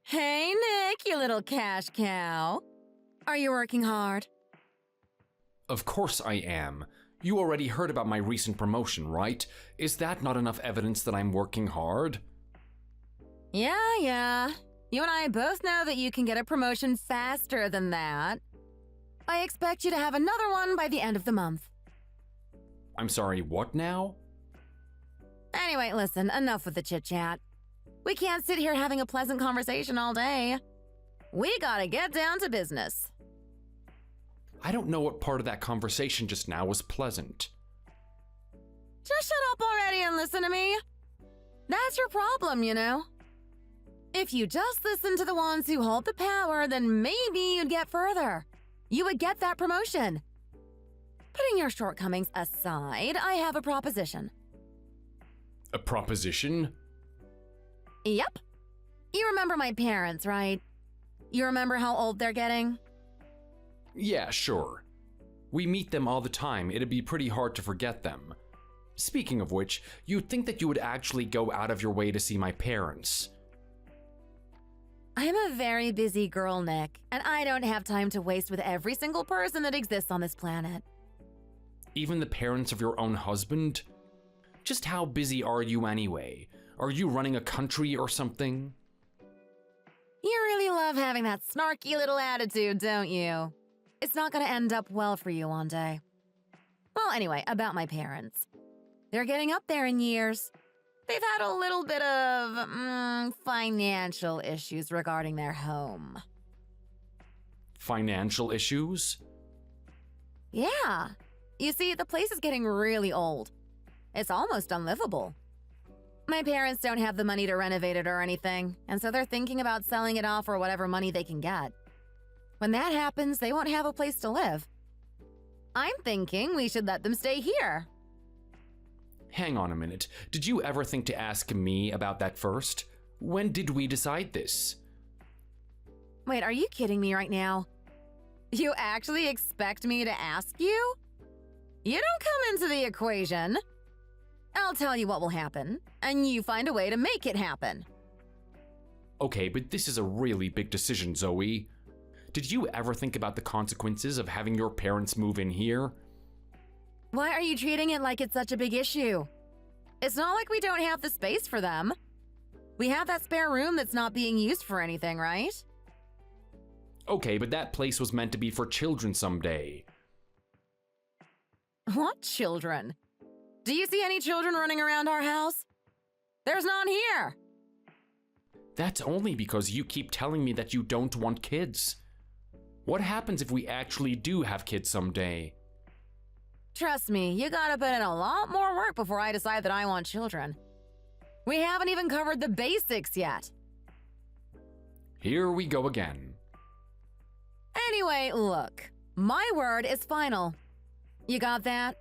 Hey, Nick, you little cash cow. Are you working hard? Of course I am. You already heard about my recent promotion, right? Is that not enough evidence that I'm working hard? Yeah. You and I both know that you can get a promotion faster than that. I expect you to have another one by the end of the month. I'm sorry, what now? Anyway, listen, enough with the chit-chat. We can't sit here having a pleasant conversation all day. We gotta get down to business. I don't know what part of that conversation just now was pleasant. Just shut up already and listen to me. That's your problem, you know. If you just listen to the ones who hold the power, then maybe you'd get further. You would get that promotion. Putting your shortcomings aside, I have a proposition. A proposition? Yep. You remember my parents, right? You remember how old they're getting? Yeah, sure. We meet them all the time. It'd be pretty hard to forget them. Speaking of which, you'd think that you would actually go out of your way to see my parents. I'm a very busy girl, Nick, and I don't have time to waste with every single person that exists on this planet. Even the parents of your own husband? Just how busy are you anyway? Are you running a country or something? You really love having that snarky little attitude, don't you? It's not gonna end up well for you one day. Well, anyway, about my parents. They're getting up there in years. They've had a little bit of, financial issues regarding their home. Financial issues? Yeah. You see, the place is getting really old. It's almost unlivable. My parents don't have the money to renovate it or anything, and so they're thinking about selling it off for whatever money they can get. When that happens, they won't have a place to live. I'm thinking we should let them stay here. Hang on a minute. Did you ever think to ask me about that first? When did we decide this? Wait, are you kidding me right now? You actually expect me to ask you? You don't come into the equation. I'll tell you what will happen, and you find a way to make it happen. Okay, but this is a really big decision, Zoe. Did you ever think about the consequences of having your parents move in here? Why are you treating it like it's such a big issue? It's not like we don't have the space for them. We have that spare room that's not being used for anything, right? Okay, but that place was meant to be for children someday. What children? Do you see any children running around our house? There's none here. That's only because you keep telling me that you don't want kids. What happens if we actually do have kids someday? Trust me, you gotta put in a lot more work before I decide that I want children. We haven't even covered the basics yet. Here we go again. Anyway, look, my word is final. You got that?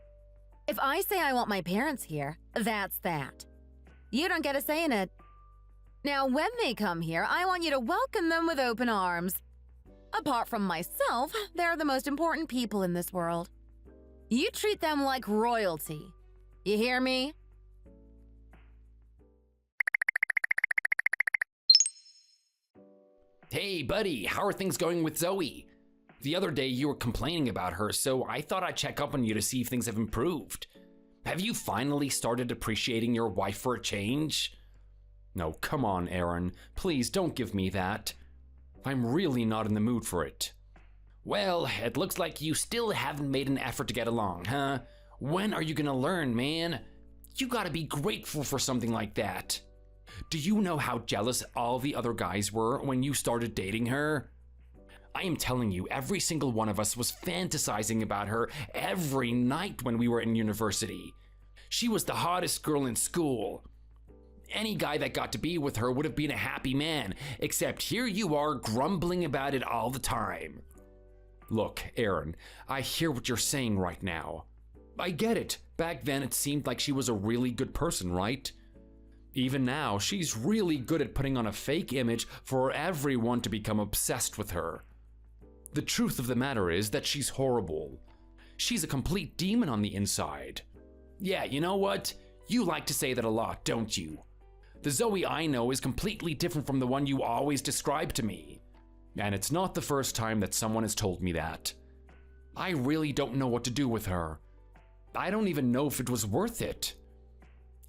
If I say I want my parents here, that's that. You don't get a say in it. Now, when they come here, I want you to welcome them with open arms. Apart from myself, they're the most important people in this world. You treat them like royalty. You hear me? Hey, buddy, how are things going with Zoe? The other day you were complaining about her, so I thought I'd check up on you to see if things have improved. Have you finally started appreciating your wife for a change? No, come on, Aaron. Please don't give me that. I'm really not in the mood for it. Well, it looks like you still haven't made an effort to get along, huh? When are you gonna learn, man? You gotta be grateful for something like that. Do you know how jealous all the other guys were when you started dating her? I am telling you, every single one of us was fantasizing about her every night when we were in university. She was the hottest girl in school. Any guy that got to be with her would have been a happy man, except here you are grumbling about it all the time. Look, Aaron, I hear what you're saying right now. I get it. Back then it seemed like she was a really good person, right? Even now, she's really good at putting on a fake image for everyone to become obsessed with her. The truth of the matter is that she's horrible. She's a complete demon on the inside. Yeah, you know what? You like to say that a lot, don't you? The Zoe I know is completely different from the one you always describe to me. And it's not the first time that someone has told me that. I really don't know what to do with her. I don't even know if it was worth it.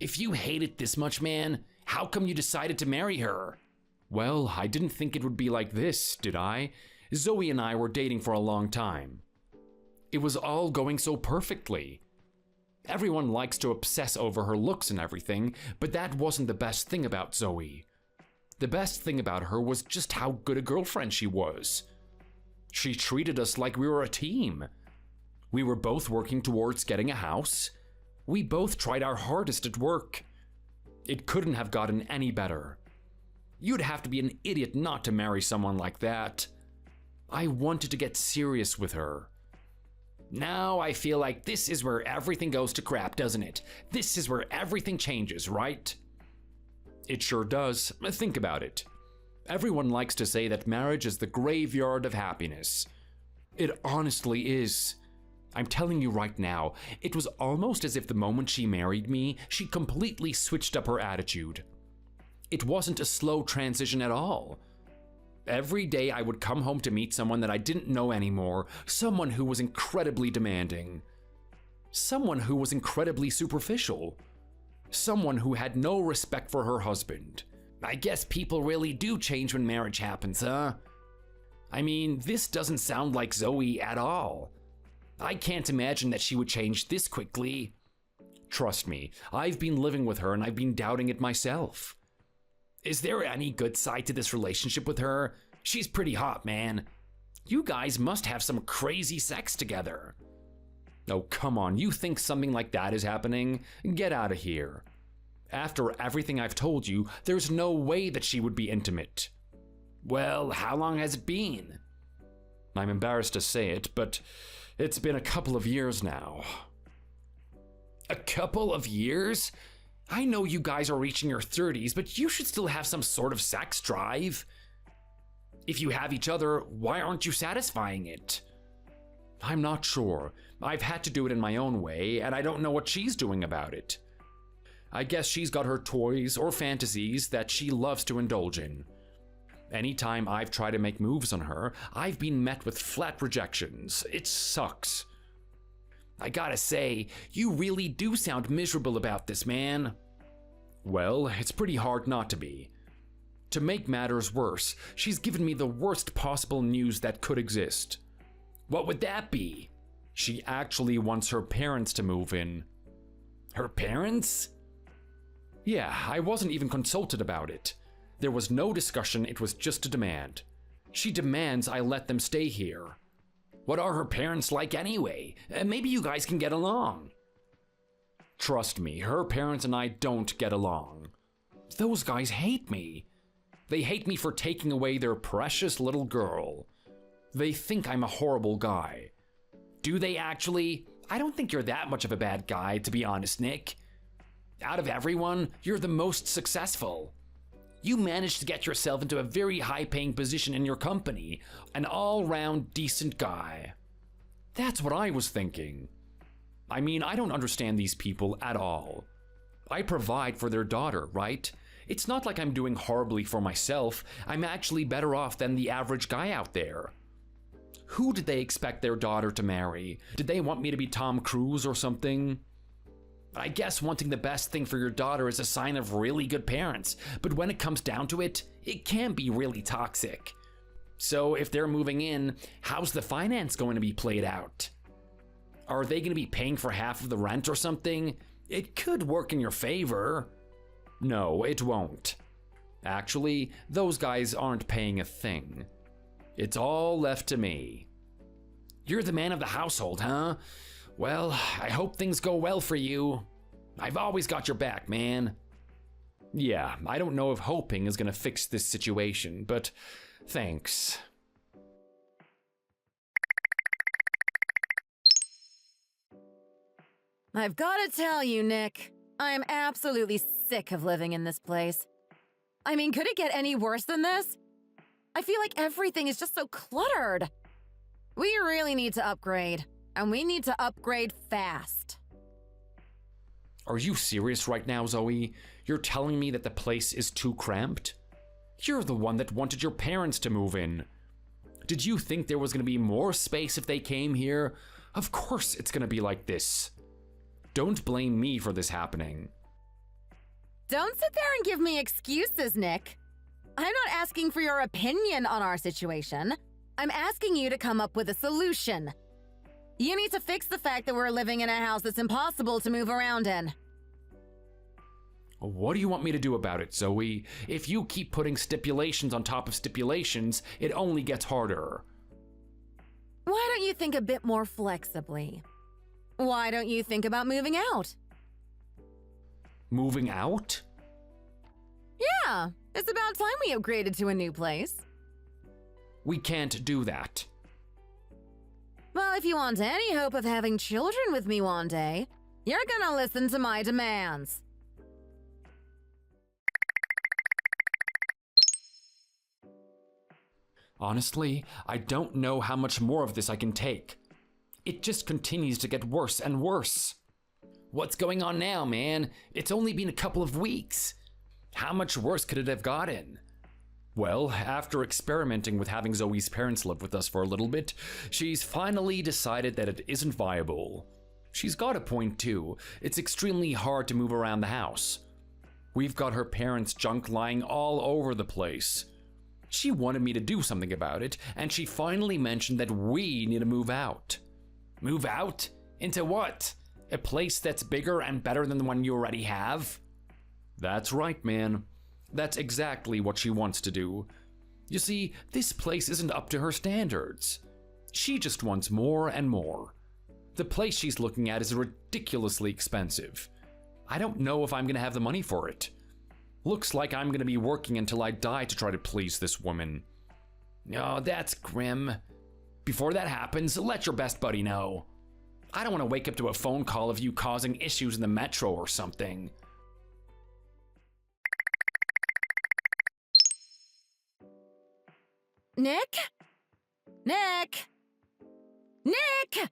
If you hate it this much, man, how come you decided to marry her? Well, I didn't think it would be like this, did I? Zoe and I were dating for a long time. It was all going so perfectly. Everyone likes to obsess over her looks and everything, but that wasn't the best thing about Zoe. The best thing about her was just how good a girlfriend she was. She treated us like we were a team. We were both working towards getting a house. We both tried our hardest at work. It couldn't have gotten any better. You'd have to be an idiot not to marry someone like that. I wanted to get serious with her. Now I feel like this is where everything goes to crap, doesn't it? This is where everything changes, right? It sure does. Think about it. Everyone likes to say that marriage is the graveyard of happiness. It honestly is. I'm telling you right now, it was almost as if the moment she married me, she completely switched up her attitude. It wasn't a slow transition at all. Every day I would come home to meet someone that I didn't know anymore, someone who was incredibly demanding, someone who was incredibly superficial, someone who had no respect for her husband. I guess people really do change when marriage happens, huh? I mean, this doesn't sound like Zoe at all. I can't imagine that she would change this quickly. Trust me, I've been living with her and I've been doubting it myself. Is there any good side to this relationship with her? She's pretty hot, man. You guys must have some crazy sex together. Oh, come on, you think something like that is happening? Get out of here. After everything I've told you, there's no way that she would be intimate. Well, how long has it been? I'm embarrassed to say it, but it's been a couple of years now. A couple of years? I know you guys are reaching your 30s, but you should still have some sort of sex drive. If you have each other, why aren't you satisfying it? I'm not sure. I've had to do it in my own way, and I don't know what she's doing about it. I guess she's got her toys or fantasies that she loves to indulge in. Anytime I've tried to make moves on her, I've been met with flat rejections. It sucks. I gotta say, you really do sound miserable about this, man. Well, it's pretty hard not to be. To make matters worse, she's given me the worst possible news that could exist. What would that be? She actually wants her parents to move in. Her parents? Yeah, I wasn't even consulted about it. There was no discussion, it was just a demand. She demands I let them stay here. What are her parents like anyway? Maybe you guys can get along. Trust me, her parents and I don't get along. Those guys hate me. They hate me for taking away their precious little girl. They think I'm a horrible guy. Do they actually? I don't think you're that much of a bad guy, to be honest, Nick. Out of everyone, you're the most successful. You managed to get yourself into a very high-paying position in your company, an all-round decent guy. That's what I was thinking. I mean, I don't understand these people at all. I provide for their daughter, right? It's not like I'm doing horribly for myself. I'm actually better off than the average guy out there. Who did they expect their daughter to marry? Did they want me to be Tom Cruise or something? I guess wanting the best thing for your daughter is a sign of really good parents, but when it comes down to it, it can be really toxic. So if they're moving in, how's the finance going to be played out? Are they going to be paying for half of the rent or something? It could work in your favor. No, it won't. Actually, those guys aren't paying a thing. It's all left to me. You're the man of the household, huh? Well, I hope things go well for you. I've always got your back, man. Yeah, I don't know if hoping is gonna fix this situation, but thanks. I've gotta tell you, Nick, I am absolutely sick of living in this place. I mean, could it get any worse than this? I feel like everything is just so cluttered. We really need to upgrade. And we need to upgrade fast. Are you serious right now, Zoe? You're telling me that the place is too cramped? You're the one that wanted your parents to move in. Did you think there was going to be more space if they came here? Of course it's going to be like this. Don't blame me for this happening. Don't sit there and give me excuses, Nick. I'm not asking for your opinion on our situation. I'm asking you to come up with a solution. You need to fix the fact that we're living in a house that's impossible to move around in. What do you want me to do about it, Zoe? If you keep putting stipulations on top of stipulations, it only gets harder. Why don't you think a bit more flexibly? Why don't you think about moving out? Moving out? Yeah, it's about time we upgraded to a new place. We can't do that. Well, if you want any hope of having children with me one day, you're gonna listen to my demands. Honestly, I don't know how much more of this I can take. It just continues to get worse and worse. What's going on now, man? It's only been a couple of weeks. How much worse could it have gotten? Well, after experimenting with having Zoe's parents live with us for a little bit, she's finally decided that it isn't viable. She's got a point too. It's extremely hard to move around the house. We've got her parents' junk lying all over the place. She wanted me to do something about it, and she finally mentioned that we need to move out. Move out? Into what? A place that's bigger and better than the one you already have? That's right, man. That's exactly what she wants to do. You see, this place isn't up to her standards. She just wants more and more. The place she's looking at is ridiculously expensive. I don't know if I'm gonna have the money for it. Looks like I'm gonna be working until I die to try to please this woman. Oh, that's grim. Before that happens, let your best buddy know. I don't want to wake up to a phone call of you causing issues in the metro or something. Nick? Nick? Nick!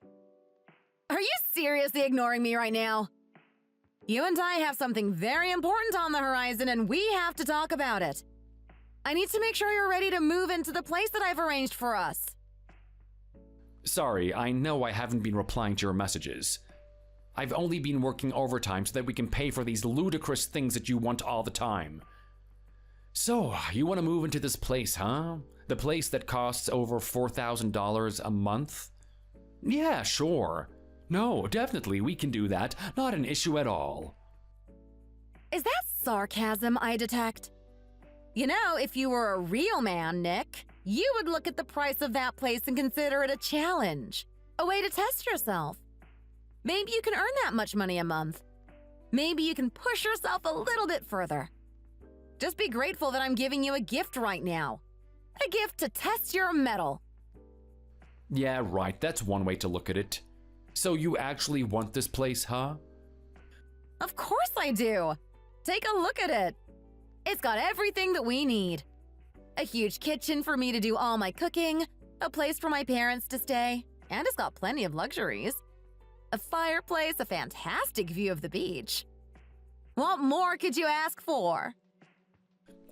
Are you seriously ignoring me right now? You and I have something very important on the horizon, and we have to talk about it. I need to make sure you're ready to move into the place that I've arranged for us. Sorry, I know I haven't been replying to your messages. I've only been working overtime so that we can pay for these ludicrous things that you want all the time. So, you want to move into this place, huh? The place that costs over $4,000 a month? Yeah, sure. No, definitely, we can do that. Not an issue at all. Is that sarcasm I detect? You know, if you were a real man, Nick, you would look at the price of that place and consider it a challenge, a way to test yourself. Maybe you can earn that much money a month. Maybe you can push yourself a little bit further. Just be grateful that I'm giving you a gift right now. A gift to test your mettle. Yeah, right, that's one way to look at it. So you actually want this place, huh? Of course I do. Take a look at it. It's got everything that we need. A huge kitchen for me to do all my cooking, a place for my parents to stay, and it's got plenty of luxuries. A fireplace, a fantastic view of the beach. What more could you ask for?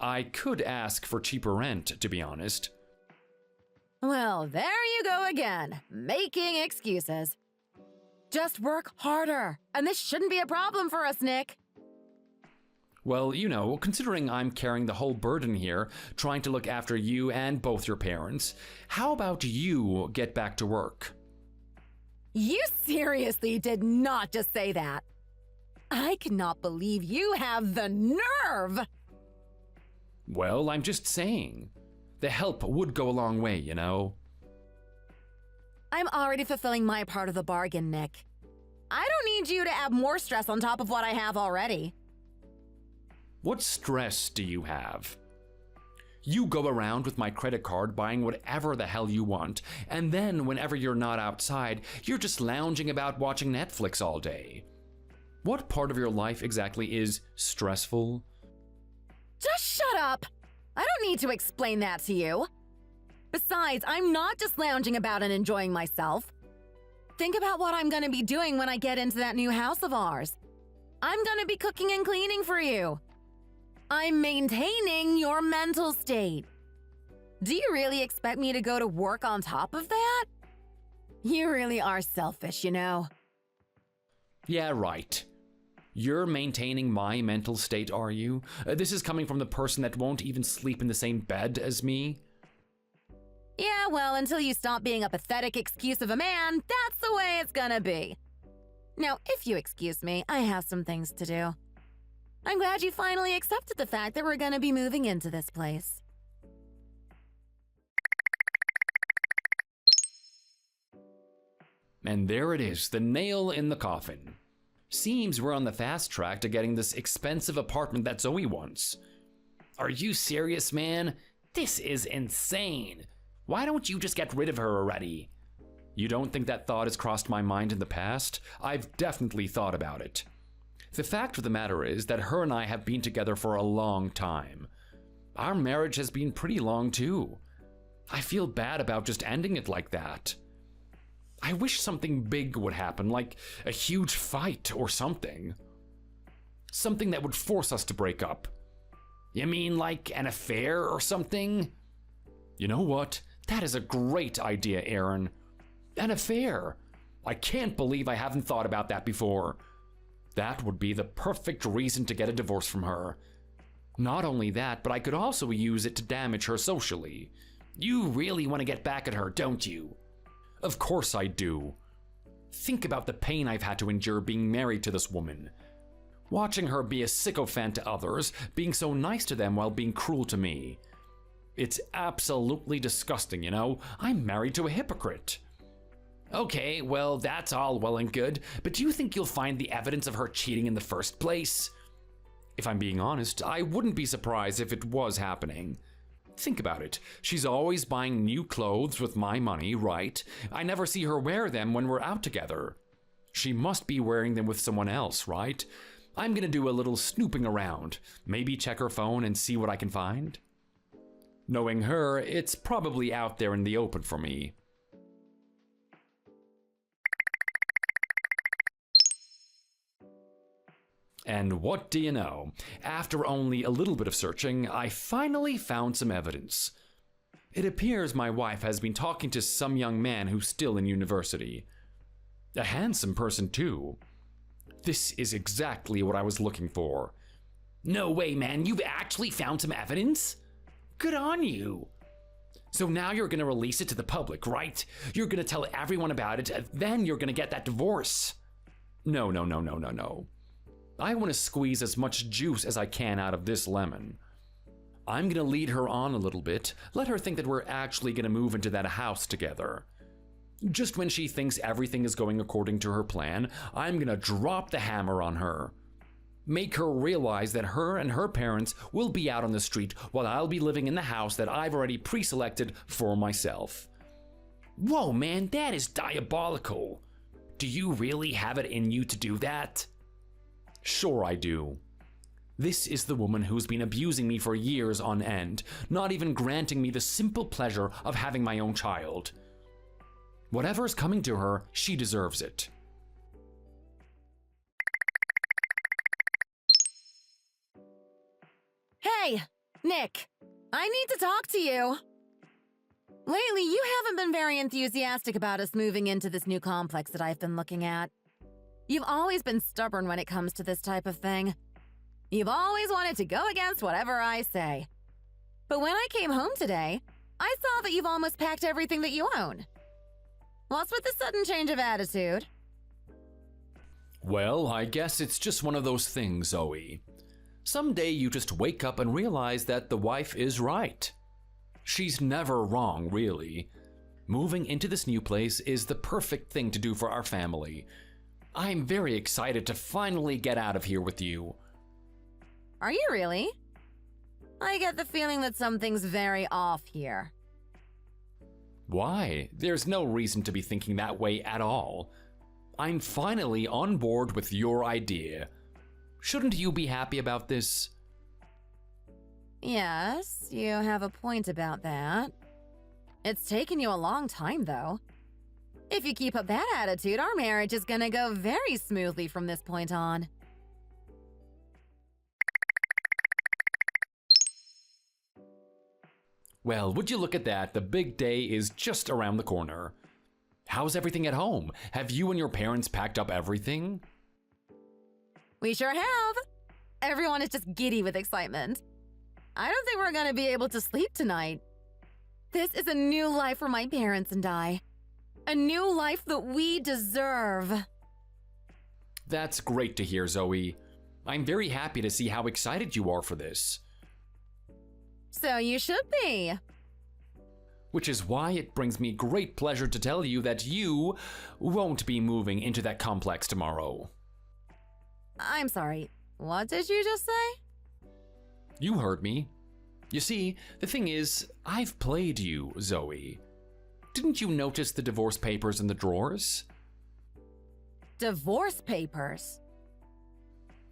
I could ask for cheaper rent, to be honest. Well, there you go again, making excuses. Just work harder, and this shouldn't be a problem for us, Nick. Well, you know, considering I'm carrying the whole burden here, trying to look after you and both your parents, how about you get back to work? You seriously did not just say that. I cannot believe you have the nerve! Well, I'm just saying. The help would go a long way, you know? I'm already fulfilling my part of the bargain, Nick. I don't need you to add more stress on top of what I have already. What stress do you have? You go around with my credit card buying whatever the hell you want, and then whenever you're not outside, you're just lounging about watching Netflix all day. What part of your life exactly is stressful? Just shut up! I don't need to explain that to you. Besides, I'm not just lounging about and enjoying myself. Think about what I'm going to be doing when I get into that new house of ours. I'm gonna be cooking and cleaning for you. I'm maintaining your mental state. Do you really expect me to go to work on top of that? You really are selfish, you know. Yeah, right. You're maintaining my mental state, are you? This is coming from the person that won't even sleep in the same bed as me? Yeah, well, until you stop being a pathetic excuse of a man, that's the way it's gonna be. Now, if you excuse me, I have some things to do. I'm glad you finally accepted the fact that we're gonna be moving into this place. And there it is, the nail in the coffin. Seems we're on the fast track to getting this expensive apartment that Zoe wants. Are you serious, man? This is insane. Why don't you just get rid of her already? You don't think that thought has crossed my mind in the past? I've definitely thought about it. The fact of the matter is that her and I have been together for a long time. Our marriage has been pretty long too. I feel bad about just ending it like that. I wish something big would happen, like a huge fight or something. Something that would force us to break up. You mean like an affair or something? You know what? That is a great idea, Aaron. An affair. I can't believe I haven't thought about that before. That would be the perfect reason to get a divorce from her. Not only that, but I could also use it to damage her socially. You really want to get back at her, don't you? Of course I do. Think about the pain I've had to endure being married to this woman. Watching her be a sycophant to others, being so nice to them while being cruel to me. It's absolutely disgusting, you know? I'm married to a hypocrite. Okay, well, that's all well and good, but do you think you'll find the evidence of her cheating in the first place? If I'm being honest, I wouldn't be surprised if it was happening. Think about it. She's always buying new clothes with my money, right? I never see her wear them when we're out together. She must be wearing them with someone else, right? I'm gonna do a little snooping around. Maybe check her phone and see what I can find. Knowing her, it's probably out there in the open for me. And what do you know? After only a little bit of searching, I finally found some evidence. It appears my wife has been talking to some young man who's still in university. A handsome person, too. This is exactly what I was looking for. No way, man, you've actually found some evidence? Good on you. So now you're gonna release it to the public, right? You're gonna tell everyone about it, then you're gonna get that divorce. No. I want to squeeze as much juice as I can out of this lemon. I'm going to lead her on a little bit, let her think that we're actually going to move into that house together. Just when she thinks everything is going according to her plan, I'm going to drop the hammer on her. Make her realize that her and her parents will be out on the street while I'll be living in the house that I've already pre-selected for myself. Whoa, man, that is diabolical. Do you really have it in you to do that? Sure I do. This is the woman who's been abusing me for years on end, not even granting me the simple pleasure of having my own child. Whatever's coming to her, she deserves it. Hey, Nick, I need to talk to you. Lately, you haven't been very enthusiastic about us moving into this new complex that I've been looking at. You've always been stubborn when it comes to this type of thing. You've always wanted to go against whatever I say. But when I came home today, I saw that you've almost packed everything that you own. What's with the sudden change of attitude? Well, I guess it's just one of those things, Zoe. Someday you just wake up and realize that the wife is right. She's never wrong, really. Moving into this new place is the perfect thing to do for our family. I'm very excited to finally get out of here with you. Are you really? I get the feeling that something's very off here. Why? There's no reason to be thinking that way at all. I'm finally on board with your idea. Shouldn't you be happy about this? Yes, you have a point about that. It's taken you a long time, though. If you keep up that attitude, our marriage is gonna go very smoothly from this point on. Well, would you look at that? The big day is just around the corner. How's everything at home? Have you and your parents packed up everything? We sure have. Everyone is just giddy with excitement. I don't think we're gonna be able to sleep tonight. This is a new life for my parents and I. A new life that we deserve. That's great to hear, Zoe. I'm very happy to see how excited you are for this. So you should be. Which is why it brings me great pleasure to tell you that you won't be moving into that complex tomorrow. I'm sorry, what did you just say? You heard me. You see, the thing is, I've played you, Zoe. Didn't you notice the divorce papers in the drawers? Divorce papers?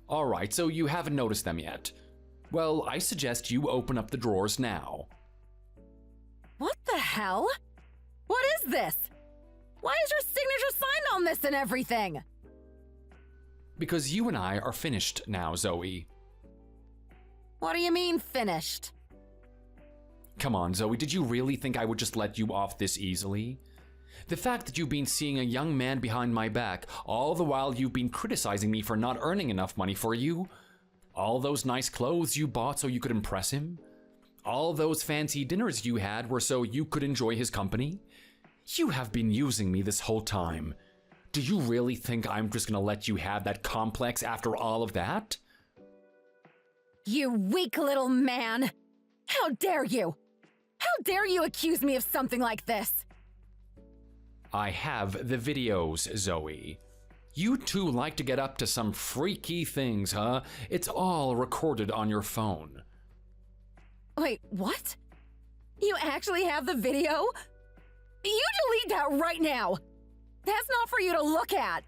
Alright, so you haven't noticed them yet. Well, I suggest you open up the drawers now. What the hell? What is this? Why is your signature signed on this and everything? Because you and I are finished now, Zoe. What do you mean, finished? Come on, Zoe, did you really think I would just let you off this easily? The fact that you've been seeing a young man behind my back, all the while you've been criticizing me for not earning enough money for you, all those nice clothes you bought so you could impress him, all those fancy dinners you had were so you could enjoy his company. You have been using me this whole time. Do you really think I'm just gonna let you have that complex after all of that? You weak little man! How dare you? How dare you accuse me of something like this? I have the videos, Zoe. You two like to get up to some freaky things, huh? It's all recorded on your phone. Wait, what? You actually have the video? You delete that right now! That's not for you to look at!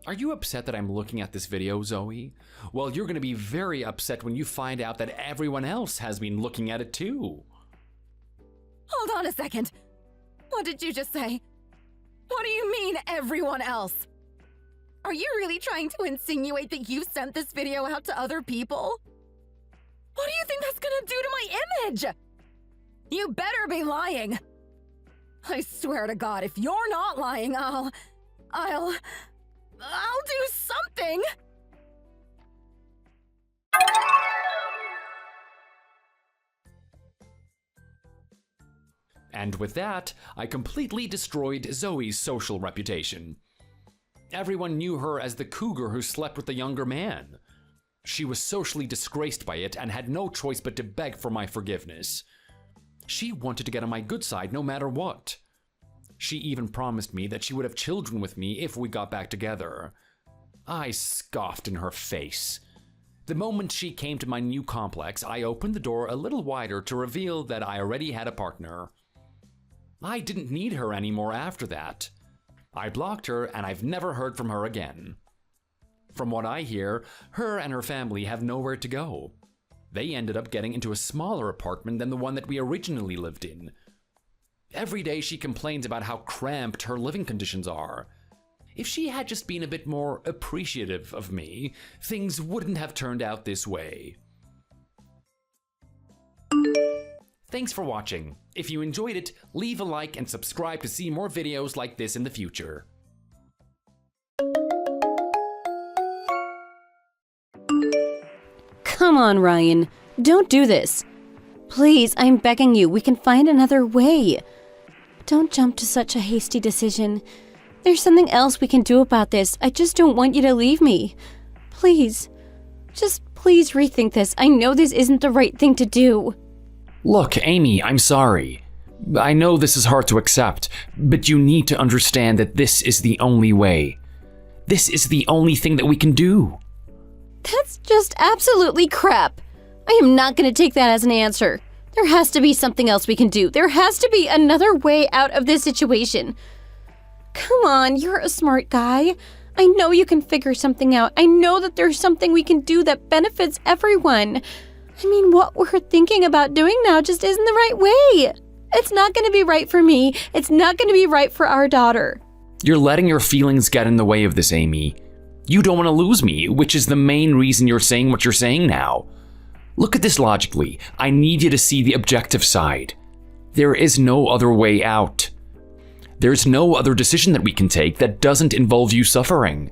Are you upset that I'm looking at this video, Zoe? Well, you're gonna be very upset when you find out that everyone else has been looking at it too. Hold on a second. What did you just say? What do you mean, everyone else? Are you really trying to insinuate that you sent this video out to other people? What do you think that's gonna do to my image? You better be lying. I swear to God, if you're not lying, I'll do something! And with that, I completely destroyed Zoe's social reputation. Everyone knew her as the cougar who slept with the younger man. She was socially disgraced by it and had no choice but to beg for my forgiveness. She wanted to get on my good side no matter what. She even promised me that she would have children with me if we got back together. I scoffed in her face. The moment she came to my new complex, I opened the door a little wider to reveal that I already had a partner. I didn't need her anymore after that. I blocked her and I've never heard from her again. From what I hear, her and her family have nowhere to go. They ended up getting into a smaller apartment than the one that we originally lived in. Every day she complains about how cramped her living conditions are. If she had just been a bit more appreciative of me, things wouldn't have turned out this way. Thanks for watching. If you enjoyed it, leave a like and subscribe to see more videos like this in the future. Come on, Ryan. Don't do this. Please, I'm begging you, we can find another way. Don't jump to such a hasty decision. There's something else we can do about this. I just don't want you to leave me. Please. Just please rethink this. I know this isn't the right thing to do. Look, Amy, I'm sorry. I know this is hard to accept, but you need to understand that this is the only way. This is the only thing that we can do. That's just absolutely crap. I am not going to take that as an answer. There has to be something else we can do. There has to be another way out of this situation. Come on, you're a smart guy. I know you can figure something out. I know that there's something we can do that benefits everyone. I mean, what we're thinking about doing now just isn't the right way. It's not going to be right for me. It's not going to be right for our daughter. You're letting your feelings get in the way of this, Amy. You don't want to lose me, which is the main reason you're saying what you're saying now. Look at this logically. I need you to see the objective side. There is no other way out. There's no other decision that we can take that doesn't involve you suffering.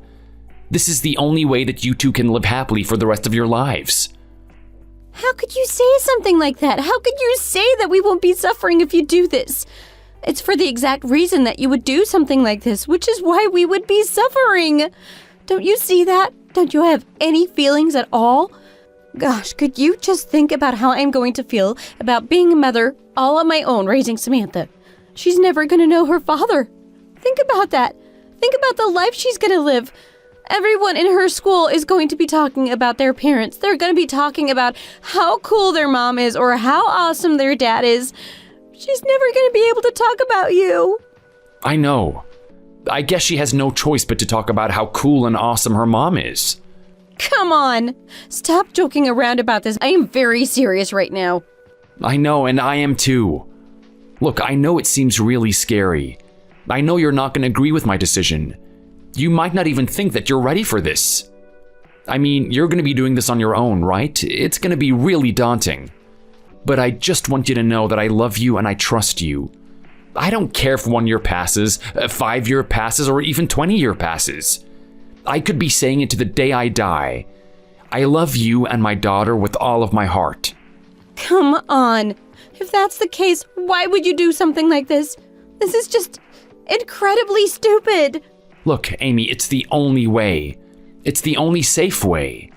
This is the only way that you two can live happily for the rest of your lives. How could you say something like that? How could you say that we won't be suffering if you do this? It's for the exact reason that you would do something like this, which is why we would be suffering. Don't you see that? Don't you have any feelings at all? Gosh, could you just think about how I'm going to feel about being a mother all on my own raising Samantha? She's never going to know her father. Think about that. Think about the life she's going to live. Everyone in her school is going to be talking about their parents. They're going to be talking about how cool their mom is or how awesome their dad is. She's never going to be able to talk about you. I know. I guess she has no choice but to talk about how cool and awesome her mom is. Come on. Stop joking around about this. I am very serious right now. I know, and I am too. Look, I know it seems really scary. I know you're not going to agree with my decision. You might not even think that you're ready for this. I mean, you're going to be doing this on your own, right? It's going to be really daunting. But I just want you to know that I love you and I trust you. I don't care if 1 year passes, 5 year passes, or even 20-year passes. I could be saying it to the day I die. I love you and my daughter with all of my heart. Come on. If that's the case, why would you do something like this? This is just incredibly stupid. Look, Amy, it's the only way. It's the only safe way.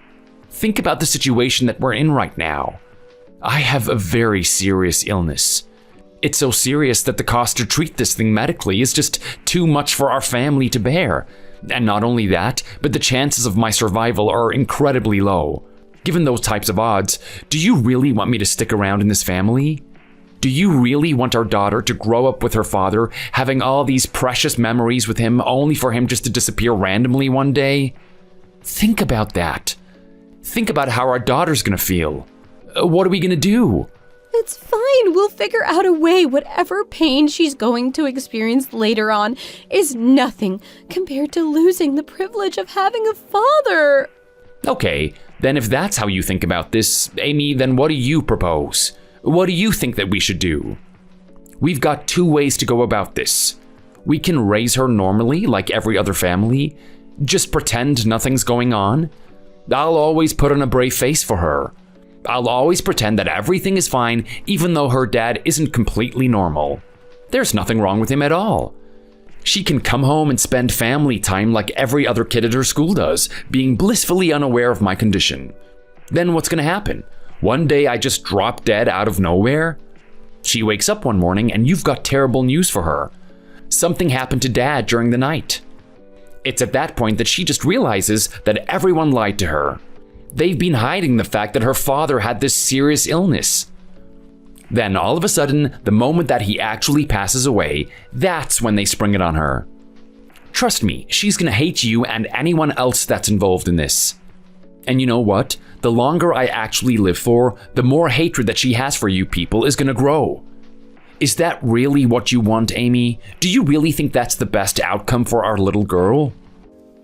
Think about the situation that we're in right now. I have a very serious illness. It's so serious that the cost to treat this thing medically is just too much for our family to bear. And not only that, but the chances of my survival are incredibly low. Given those types of odds, do you really want me to stick around in this family? Do you really want our daughter to grow up with her father, having all these precious memories with him, only for him just to disappear randomly one day? Think about that. Think about how our daughter's gonna feel. What are we gonna do? It's fine. We'll figure out a way. Whatever pain she's going to experience later on is nothing compared to losing the privilege of having a father. Okay, then if that's how you think about this, Amy, then what do you propose? What do you think that we should do? We've got 2 ways to go about this. We can raise her normally, like every other family. Just pretend nothing's going on. I'll always put on a brave face for her. I'll always pretend that everything is fine, even though her dad isn't completely normal. There's nothing wrong with him at all. She can come home and spend family time like every other kid at her school does, being blissfully unaware of my condition. Then what's gonna happen? One day I just drop dead out of nowhere? She wakes up one morning and you've got terrible news for her. Something happened to Dad during the night. It's at that point that she just realizes that everyone lied to her. They've been hiding the fact that her father had this serious illness. Then all of a sudden, the moment that he actually passes away, that's when they spring it on her. Trust me, she's gonna hate you and anyone else that's involved in this. And you know what? The longer I actually live for, the more hatred that she has for you people is gonna grow. Is that really what you want, Amy? Do you really think that's the best outcome for our little girl?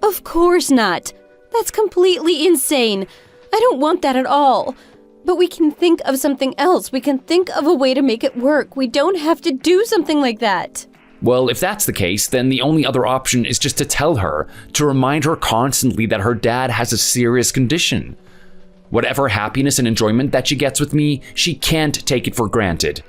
Of course not. That's completely insane. I don't want that at all. But we can think of something else. We can think of a way to make it work. We don't have to do something like that. Well, if that's the case, then the only other option is just to tell her, to remind her constantly that her dad has a serious condition. Whatever happiness and enjoyment that she gets with me, she can't take it for granted.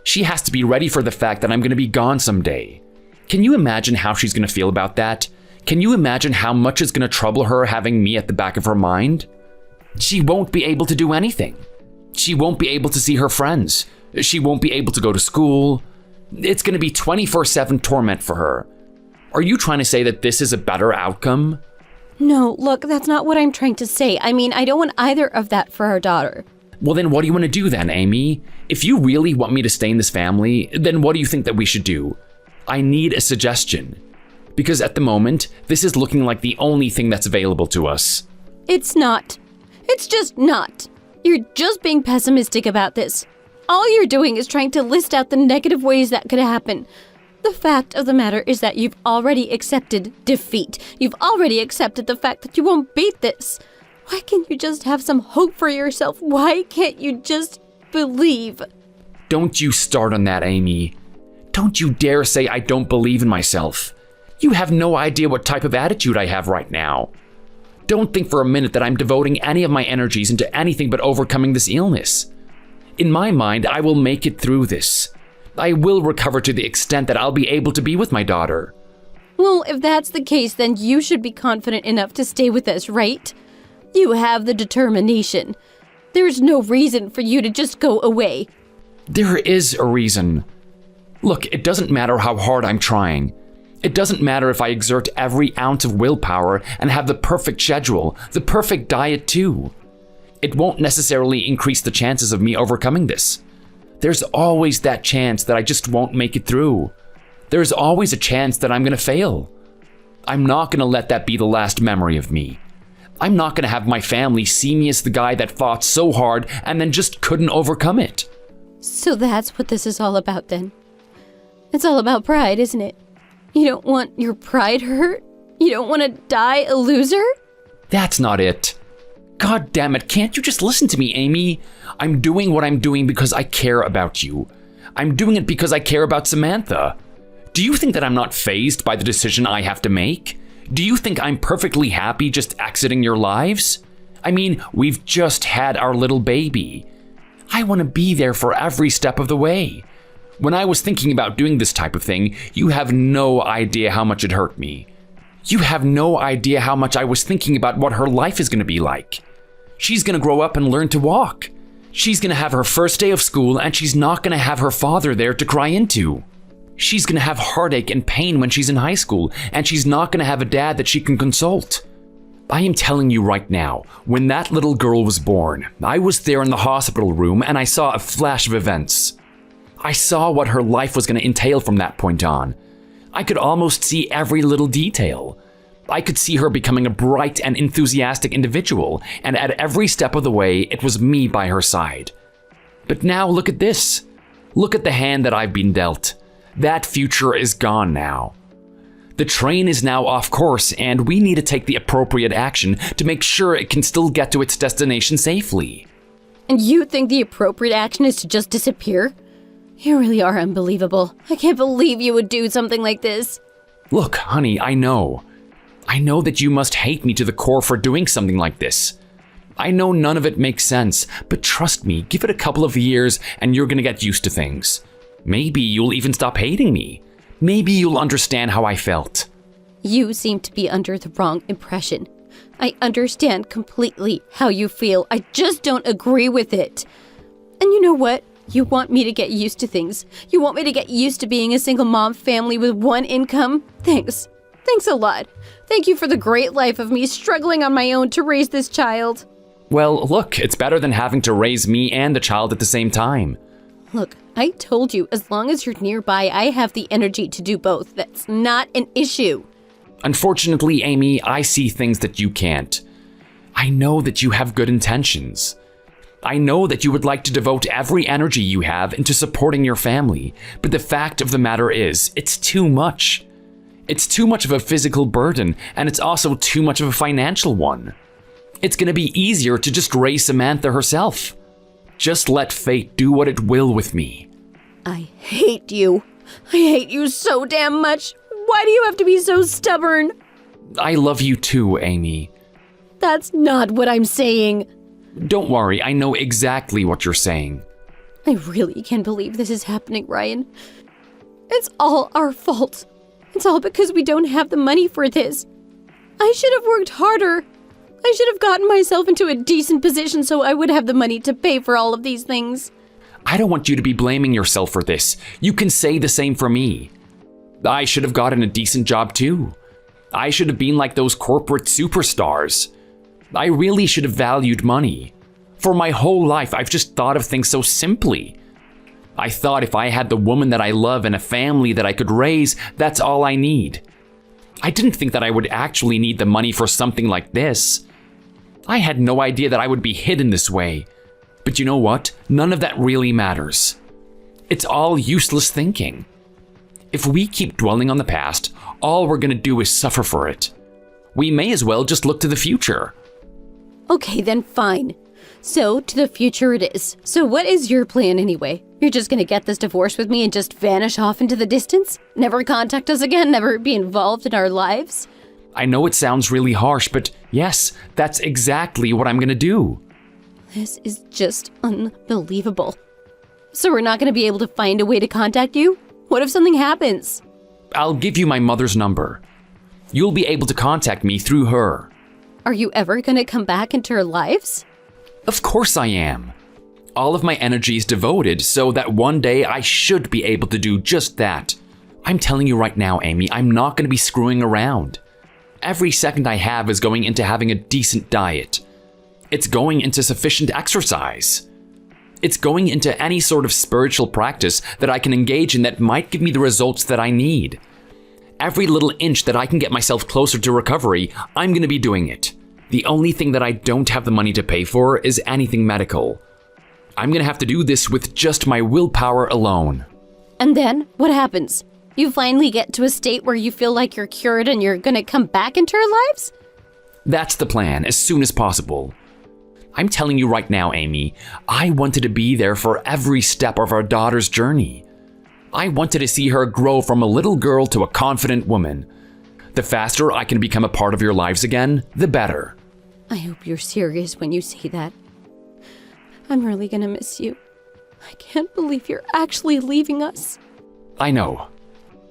She has to be ready for the fact that I'm going to be gone someday. Can you imagine how she's going to feel about that? Can you imagine how much is going to trouble her having me at the back of her mind? She won't be able to do anything. She won't be able to see her friends. She won't be able to go to school. It's going to be 24/7 torment for her. Are you trying to say that this is a better outcome? No, look, that's not what I'm trying to say. I mean, I don't want either of that for our daughter. Well, then what do you want to do then, Amy? If you really want me to stay in this family, then what do you think that we should do? I need a suggestion. Because at the moment, this is looking like the only thing that's available to us. It's not. It's just not. You're just being pessimistic about this. All you're doing is trying to list out the negative ways that could happen. The fact of the matter is that you've already accepted defeat. You've already accepted the fact that you won't beat this. Why can't you just have some hope for yourself? Why can't you just believe? Don't you start on that, Amy. Don't you dare say I don't believe in myself. You have no idea what type of attitude I have right now. Don't think for a minute that I'm devoting any of my energies into anything but overcoming this illness. In my mind, I will make it through this. I will recover to the extent that I'll be able to be with my daughter. Well, if that's the case, then you should be confident enough to stay with us, right? You have the determination. There's no reason for you to just go away. There is a reason. Look, it doesn't matter how hard I'm trying. It doesn't matter if I exert every ounce of willpower and have the perfect schedule, the perfect diet too. It won't necessarily increase the chances of me overcoming this. There's always that chance that I just won't make it through. There's always a chance that I'm gonna fail. I'm not gonna let that be the last memory of me. I'm not gonna have my family see me as the guy that fought so hard and then just couldn't overcome it. So that's what this is all about then. It's all about pride, isn't it? You don't want your pride hurt? You don't want to die a loser? That's not it. God damn it, can't you just listen to me, Amy? I'm doing what I'm doing because I care about you. I'm doing it because I care about Samantha. Do you think that I'm not fazed by the decision I have to make? Do you think I'm perfectly happy just exiting your lives? I mean, we've just had our little baby. I want to be there for every step of the way. When I was thinking about doing this type of thing, you have no idea how much it hurt me. You have no idea how much I was thinking about what her life is going to be like. She's going to grow up and learn to walk. She's going to have her first day of school and she's not going to have her father there to cry into. She's going to have heartache and pain when she's in high school and she's not going to have a dad that she can consult. I am telling you right now, when that little girl was born, I was there in the hospital room and I saw a flash of events. I saw what her life was going to entail from that point on. I could almost see every little detail. I could see her becoming a bright and enthusiastic individual, and at every step of the way, it was me by her side. But now look at this. Look at the hand that I've been dealt. That future is gone now. The train is now off course, and we need to take the appropriate action to make sure it can still get to its destination safely. And you think the appropriate action is to just disappear? You really are unbelievable. I can't believe you would do something like this. Look, honey, I know. I know that you must hate me to the core for doing something like this. I know none of it makes sense, but trust me, give it a couple of years and you're gonna get used to things. Maybe you'll even stop hating me. Maybe you'll understand how I felt. You seem to be under the wrong impression. I understand completely how you feel. I just don't agree with it. And you know what? You want me to get used to things. You want me to get used to being a single mom family with one income? Thanks. Thanks a lot. Thank you for the great life of me struggling on my own to raise this child. Well, look, it's better than having to raise me and the child at the same time. Look, I told you, as long as you're nearby, I have the energy to do both. That's not an issue. Unfortunately, Amy, I see things that you can't. I know that you have good intentions. I know that you would like to devote every energy you have into supporting your family, but the fact of the matter is, it's too much. It's too much of a physical burden, and it's also too much of a financial one. It's gonna be easier to just raise Samantha herself. Just let fate do what it will with me. I hate you. I hate you so damn much. Why do you have to be so stubborn? I love you too, Amy. That's not what I'm saying. Don't worry, I know exactly what you're saying. I really can't believe this is happening, Ryan. It's all our fault. It's all because we don't have the money for this. I should have worked harder. I should have gotten myself into a decent position so I would have the money to pay for all of these things. I don't want you to be blaming yourself for this. You can say the same for me. I should have gotten a decent job too. I should have been like those corporate superstars. I really should have valued money. For my whole life, I've just thought of things so simply. I thought if I had the woman that I love and a family that I could raise, that's all I need. I didn't think that I would actually need the money for something like this. I had no idea that I would be hit in this way. But you know what? None of that really matters. It's all useless thinking. If we keep dwelling on the past, all we're gonna do is suffer for it. We may as well just look to the future. Okay, then fine. So, to the future it is. So what is your plan anyway? You're just gonna get this divorce with me and just vanish off into the distance? Never contact us again? Never be involved in our lives? I know it sounds really harsh, but yes, that's exactly what I'm gonna do. This is just unbelievable. So we're not gonna be able to find a way to contact you? What if something happens? I'll give you my mother's number. You'll be able to contact me through her. Are you ever gonna come back into our lives? Of course I am. All of my energy is devoted so that one day I should be able to do just that. I'm telling you right now, Amy, I'm not going to be screwing around. Every second I have is going into having a decent diet. It's going into sufficient exercise. It's going into any sort of spiritual practice that I can engage in that might give me the results that I need. Every little inch that I can get myself closer to recovery, I'm going to be doing it. The only thing that I don't have the money to pay for is anything medical. I'm gonna have to do this with just my willpower alone. And then, what happens? You finally get to a state where you feel like you're cured and you're gonna come back into our lives? That's the plan, as soon as possible. I'm telling you right now, Amy, I wanted to be there for every step of our daughter's journey. I wanted to see her grow from a little girl to a confident woman. The faster I can become a part of your lives again, the better. I hope you're serious when you say that. I'm really gonna miss you. I can't believe you're actually leaving us. I know.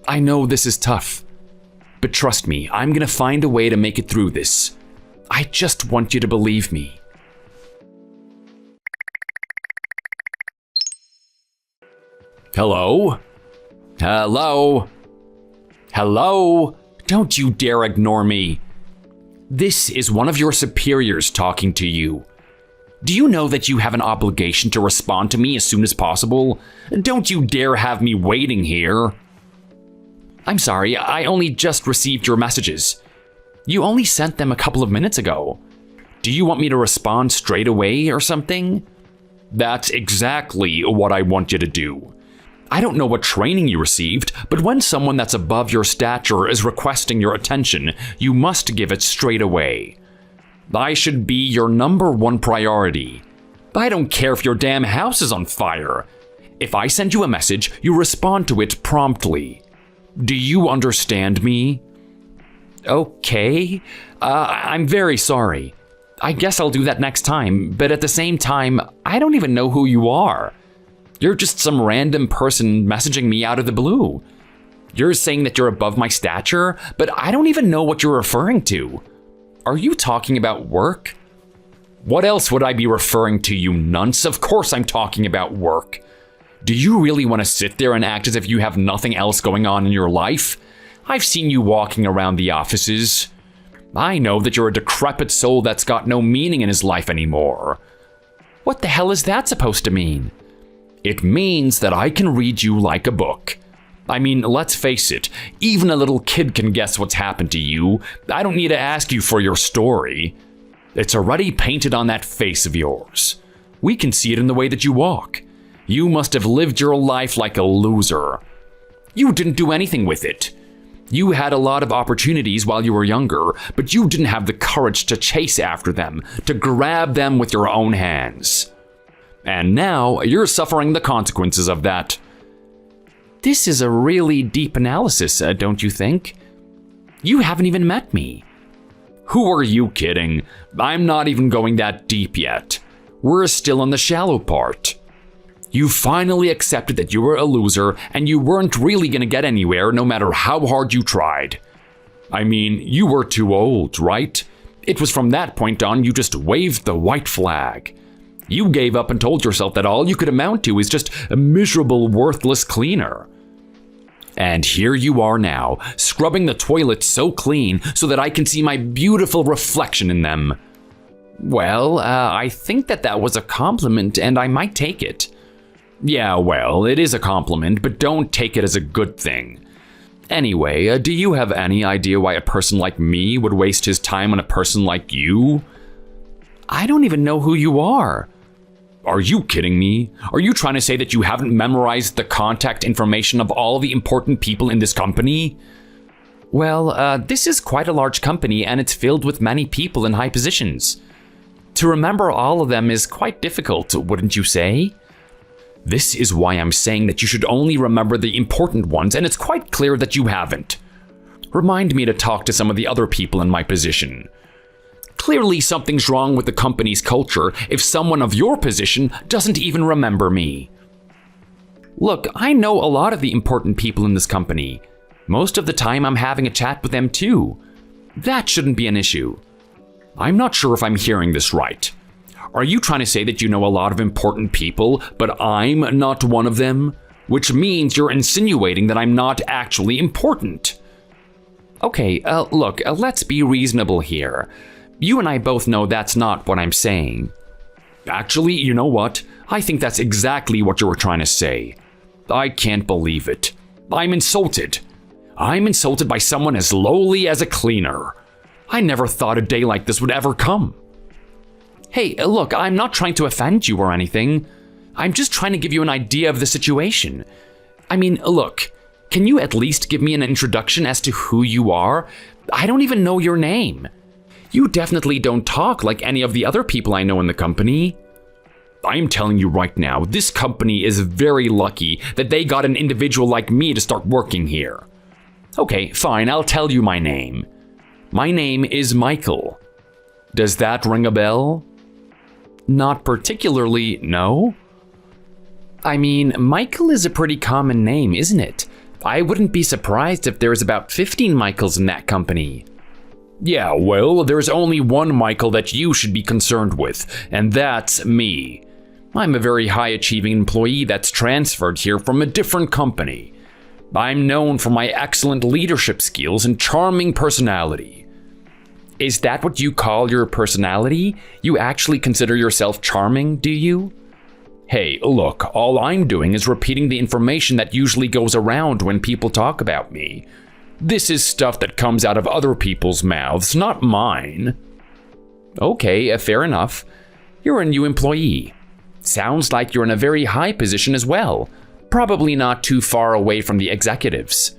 I know this is tough. But trust me, I'm gonna find a way to make it through this. I just want you to believe me. Hello? Hello? Hello? Don't you dare ignore me. This is one of your superiors talking to you. Do you know that you have an obligation to respond to me as soon as possible? Don't you dare have me waiting here. I'm sorry, I only just received your messages. You only sent them a couple of minutes ago. Do you want me to respond straight away or something? That's exactly what I want you to do. I don't know what training you received, but when someone that's above your stature is requesting your attention, you must give it straight away. I should be your number one priority. I don't care if your damn house is on fire. If I send you a message, you respond to it promptly. Do you understand me? Okay. I'm very sorry. I guess I'll do that next time, but at the same time, I don't even know who you are. You're just some random person messaging me out of the blue. You're saying that you're above my stature, but I don't even know what you're referring to. Are you talking about work? What else would I be referring to, you nunce? Of course I'm talking about work. Do you really want to sit there and act as if you have nothing else going on in your life? I've seen you walking around the offices. I know that you're a decrepit soul that's got no meaning in his life anymore. What the hell is that supposed to mean? It means that I can read you like a book. I mean, let's face it, even a little kid can guess what's happened to you. I don't need to ask you for your story. It's already painted on that face of yours. We can see it in the way that you walk. You must have lived your life like a loser. You didn't do anything with it. You had a lot of opportunities while you were younger, but you didn't have the courage to chase after them, to grab them with your own hands. And now you're suffering the consequences of that. This is a really deep analysis, don't you think? You haven't even met me. Who are you kidding? I'm not even going that deep yet. We're still on the shallow part. You finally accepted that you were a loser and you weren't really going to get anywhere no matter how hard you tried. I mean, you were too old, right? It was from that point on you just waved the white flag. You gave up and told yourself that all you could amount to is just a miserable, worthless cleaner. And here you are now, scrubbing the toilets so clean so that I can see my beautiful reflection in them. Well, I think that was a compliment and I might take it. Yeah, well, it is a compliment, but don't take it as a good thing. Anyway, do you have any idea why a person like me would waste his time on a person like you? I don't even know who you are. Are you kidding me? Are you trying to say that you haven't memorized the contact information of all the important people in this company? Well, this is quite a large company and it's filled with many people in high positions. To remember all of them is quite difficult, wouldn't you say? This is why I'm saying that you should only remember the important ones, and it's quite clear that you haven't. Remind me to talk to some of the other people in my position. Clearly, something's wrong with the company's culture if someone of your position doesn't even remember me. Look, I know a lot of the important people in this company. Most of the time, I'm having a chat with them too. That shouldn't be an issue. I'm not sure if I'm hearing this right. Are you trying to say that you know a lot of important people, but I'm not one of them? Which means you're insinuating that I'm not actually important. Okay, look, let's be reasonable here. You and I both know that's not what I'm saying. Actually, you know what? I think that's exactly what you were trying to say. I can't believe it. I'm insulted. I'm insulted by someone as lowly as a cleaner. I never thought a day like this would ever come. Hey, look, I'm not trying to offend you or anything. I'm just trying to give you an idea of the situation. I mean, look, can you at least give me an introduction as to who you are? I don't even know your name. You definitely don't talk like any of the other people I know in the company. I'm telling you right now, this company is very lucky that they got an individual like me to start working here. Okay, fine, I'll tell you my name. My name is Michael. Does that ring a bell? Not particularly, no. I mean, Michael is a pretty common name, isn't it? I wouldn't be surprised if there's about 15 Michaels in that company. Yeah, well, there's only one Michael that you should be concerned with, and that's me. I'm a very high-achieving employee that's transferred here from a different company. I'm known for my excellent leadership skills and charming personality. Is that what you call your personality? You actually consider yourself charming, do you? Hey, look, all I'm doing is repeating the information that usually goes around when people talk about me. This is stuff that comes out of other people's mouths, not mine. Okay, fair enough. You're a new employee. Sounds like you're in a very high position as well. Probably not too far away from the executives.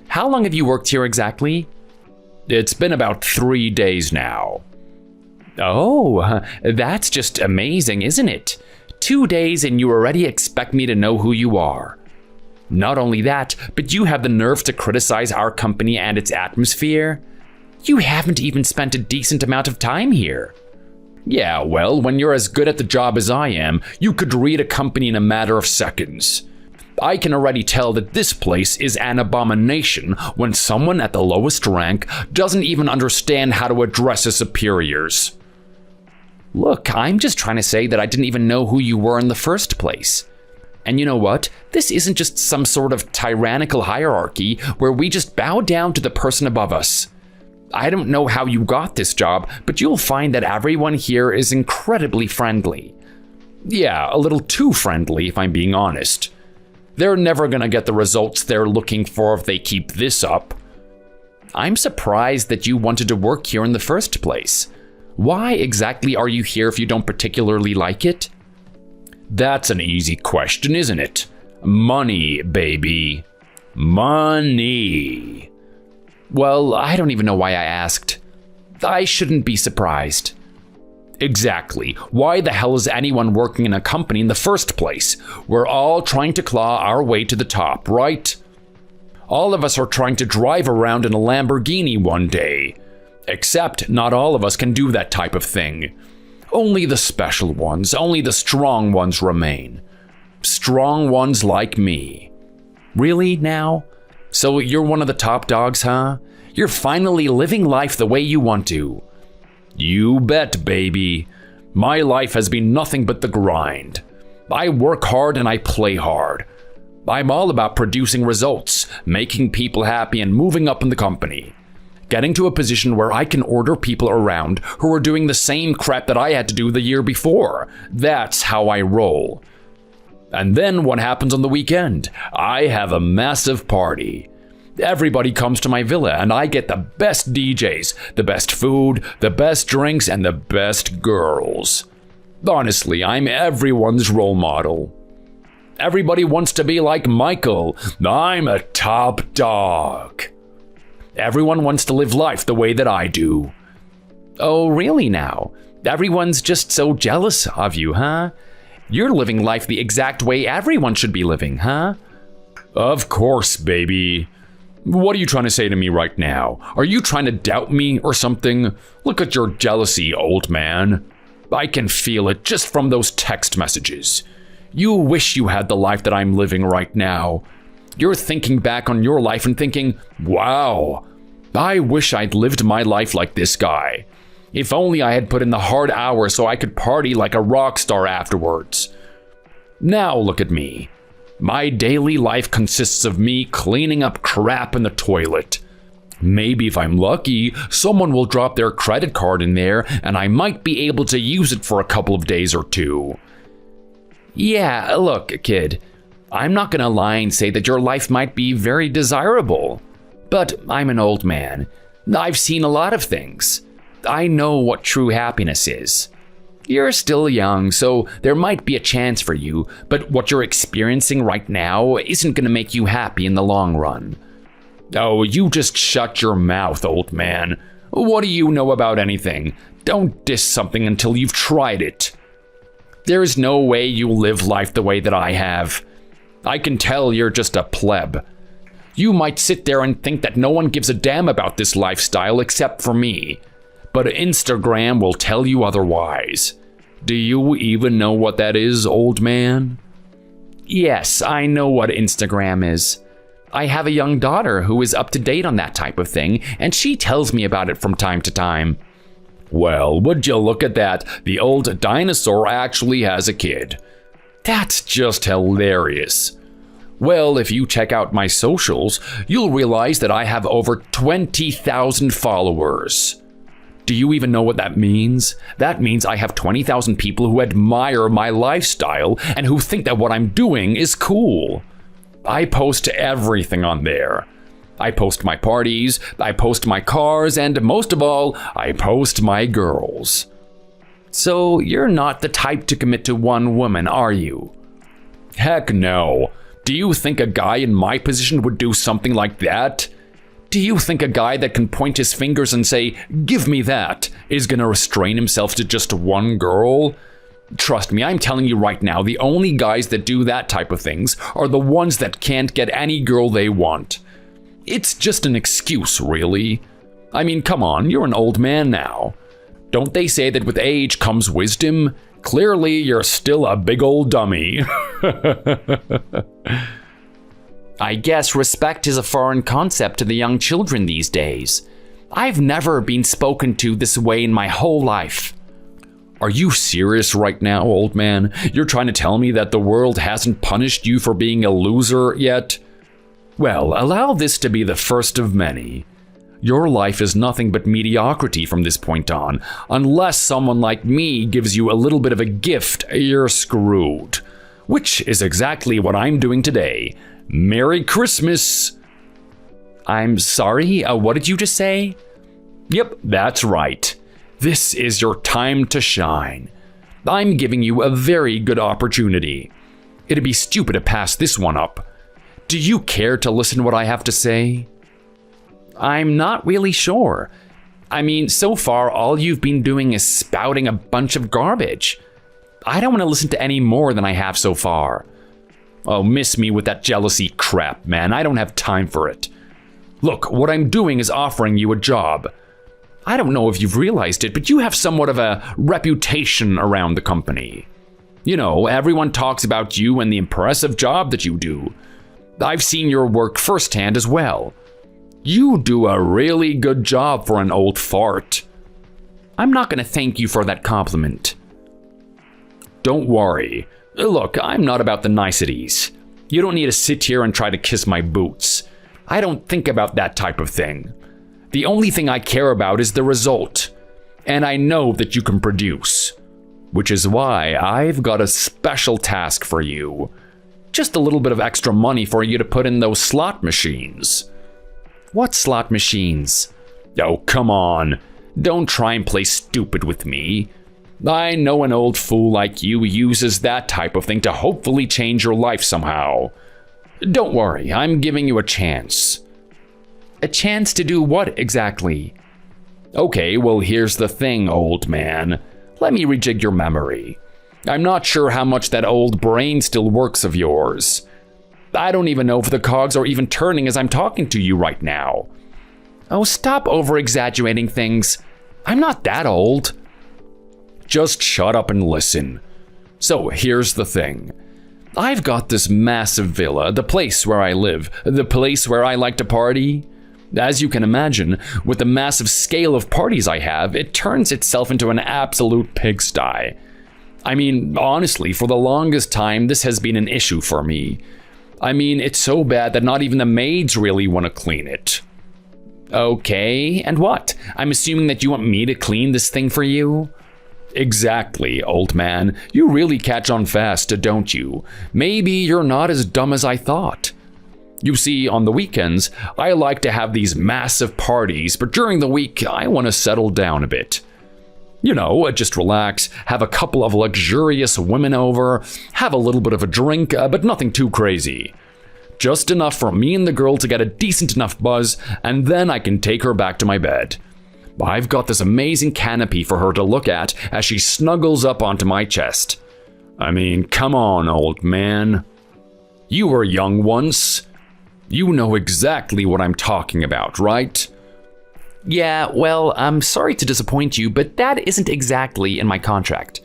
How long have you worked here exactly? It's been about 3 days now. Oh, that's just amazing, isn't it? 2 days and you already expect me to know who you are. Not only that, but you have the nerve to criticize our company and its atmosphere? You haven't even spent a decent amount of time here. Yeah, well, when you're as good at the job as I am, you could read a company in a matter of seconds. I can already tell that this place is an abomination when someone at the lowest rank doesn't even understand how to address his superiors. Look, I'm just trying to say that I didn't even know who you were in the first place. And you know what? This isn't just some sort of tyrannical hierarchy where we just bow down to the person above us. I don't know how you got this job, but you'll find that everyone here is incredibly friendly. Yeah, a little too friendly if I'm being honest. They're never gonna get the results they're looking for if they keep this up. I'm surprised that you wanted to work here in the first place. Why exactly are you here if you don't particularly like it? That's an easy question, isn't it? Money, baby. Money. Well, I don't even know why I asked. I shouldn't be surprised. Exactly. Why the hell is anyone working in a company in the first place? We're all trying to claw our way to the top, right? All of us are trying to drive around in a Lamborghini one day. Except not all of us can do that type of thing. Only the special ones, only the strong ones remain. Strong ones like me. Really now? So you're one of the top dogs, huh? You're finally living life the way you want to. You bet, baby. My life has been nothing but the grind. I work hard and I play hard. I'm all about producing results, making people happy and moving up in the company. Getting to a position where I can order people around who are doing the same crap that I had to do the year before. That's how I roll. And then what happens on the weekend? I have a massive party. Everybody comes to my villa and I get the best DJs, the best food, the best drinks, and the best girls. Honestly, I'm everyone's role model. Everybody wants to be like Michael. I'm a top dog. Everyone wants to live life the way that I do. Oh, really now? Everyone's just so jealous of you, huh? You're living life the exact way everyone should be living, huh? Of course, baby. What are you trying to say to me right now? Are you trying to doubt me or something? Look at your jealousy, old man. I can feel it just from those text messages. You wish you had the life that I'm living right now. You're thinking back on your life and thinking, wow, I wish I'd lived my life like this guy. If only I had put in the hard hours so I could party like a rock star afterwards. Now look at me. My daily life consists of me cleaning up crap in the toilet. Maybe if I'm lucky, someone will drop their credit card in there and I might be able to use it for a couple of days or two. Yeah, look, kid, I'm not gonna lie and say that your life might be very desirable. But I'm an old man. I've seen a lot of things. I know what true happiness is. You're still young, so there might be a chance for you, but what you're experiencing right now isn't gonna make you happy in the long run. Oh, you just shut your mouth, old man. What do you know about anything? Don't diss something until you've tried it. There is no way you'll live life the way that I have. I can tell you're just a pleb. You might sit there and think that no one gives a damn about this lifestyle except for me. But Instagram will tell you otherwise. Do you even know what that is, old man? Yes, I know what Instagram is. I have a young daughter who is up to date on that type of thing, and she tells me about it from time to time. Well, would you look at that? The old dinosaur actually has a kid. That's just hilarious. Well, if you check out my socials, you'll realize that I have over 20,000 followers. Do you even know what that means? That means I have 20,000 people who admire my lifestyle and who think that what I'm doing is cool. I post everything on there. I post my parties, I post my cars, and most of all, I post my girls. So you're not the type to commit to one woman, are you? Heck no. Do you think a guy in my position would do something like that? Do you think a guy that can point his fingers and say, "Give me that," is gonna restrain himself to just one girl? Trust me, I'm telling you right now, the only guys that do that type of things are the ones that can't get any girl they want. It's just an excuse, really. I mean, come on, you're an old man now. Don't they say that with age comes wisdom? Clearly, you're still a big old dummy. I guess respect is a foreign concept to the young children these days. I've never been spoken to this way in my whole life. Are you serious right now, old man? You're trying to tell me that the world hasn't punished you for being a loser yet? Well, allow this to be the first of many. Your life is nothing but mediocrity from this point on. Unless someone like me gives you a little bit of a gift, you're screwed. Which is exactly what I'm doing today. Merry Christmas! I'm sorry, what did you just say? Yep, that's right. This is your time to shine. I'm giving you a very good opportunity. It'd be stupid to pass this one up. Do you care to listen to what I have to say? I'm not really sure. I mean, so far all you've been doing is spouting a bunch of garbage. I don't want to listen to any more than I have so far. Oh, miss me with that jealousy crap, man. I don't have time for it. Look, what I'm doing is offering you a job. I don't know if you've realized it, but you have somewhat of a reputation around the company. You know, everyone talks about you and the impressive job that you do. I've seen your work firsthand as well. You do a really good job for an old fart. I'm not going to thank you for that compliment. Don't worry. Look, I'm not about the niceties. You don't need to sit here and try to kiss my boots. I don't think about that type of thing. The only thing I care about is the result. And I know that you can produce. Which is why I've got a special task for you. Just a little bit of extra money for you to put in those slot machines. What slot machines? Oh, come on. Don't try and play stupid with me. I know an old fool like you uses that type of thing to hopefully change your life somehow. Don't worry, I'm giving you a chance. A chance to do what exactly? Okay, well here's the thing, old man. Let me rejig your memory. I'm not sure how much that old brain still works of yours. I don't even know if the cogs are even turning as I'm talking to you right now. Oh, stop over-exaggerating things. I'm not that old. Just shut up and listen. So here's the thing. I've got this massive villa, the place where I live, the place where I like to party. As you can imagine, with the massive scale of parties I have, it turns itself into an absolute pigsty. I mean, honestly, for the longest time, this has been an issue for me. I mean, it's so bad that not even the maids really want to clean it. Okay, and what? I'm assuming that you want me to clean this thing for you? Exactly, old man. You really catch on fast, don't you? Maybe you're not as dumb as I thought. You see, on the weekends, I like to have these massive parties, but during the week, I want to settle down a bit. You know, just relax, have a couple of luxurious women over, have a little bit of a drink, but nothing too crazy. Just enough for me and the girl to get a decent enough buzz, and then I can take her back to my bed. I've got this amazing canopy for her to look at as she snuggles up onto my chest. I mean, come on, old man. You were young once. You know exactly what I'm talking about, right? Yeah, well, I'm sorry to disappoint you, but that isn't exactly in my contract.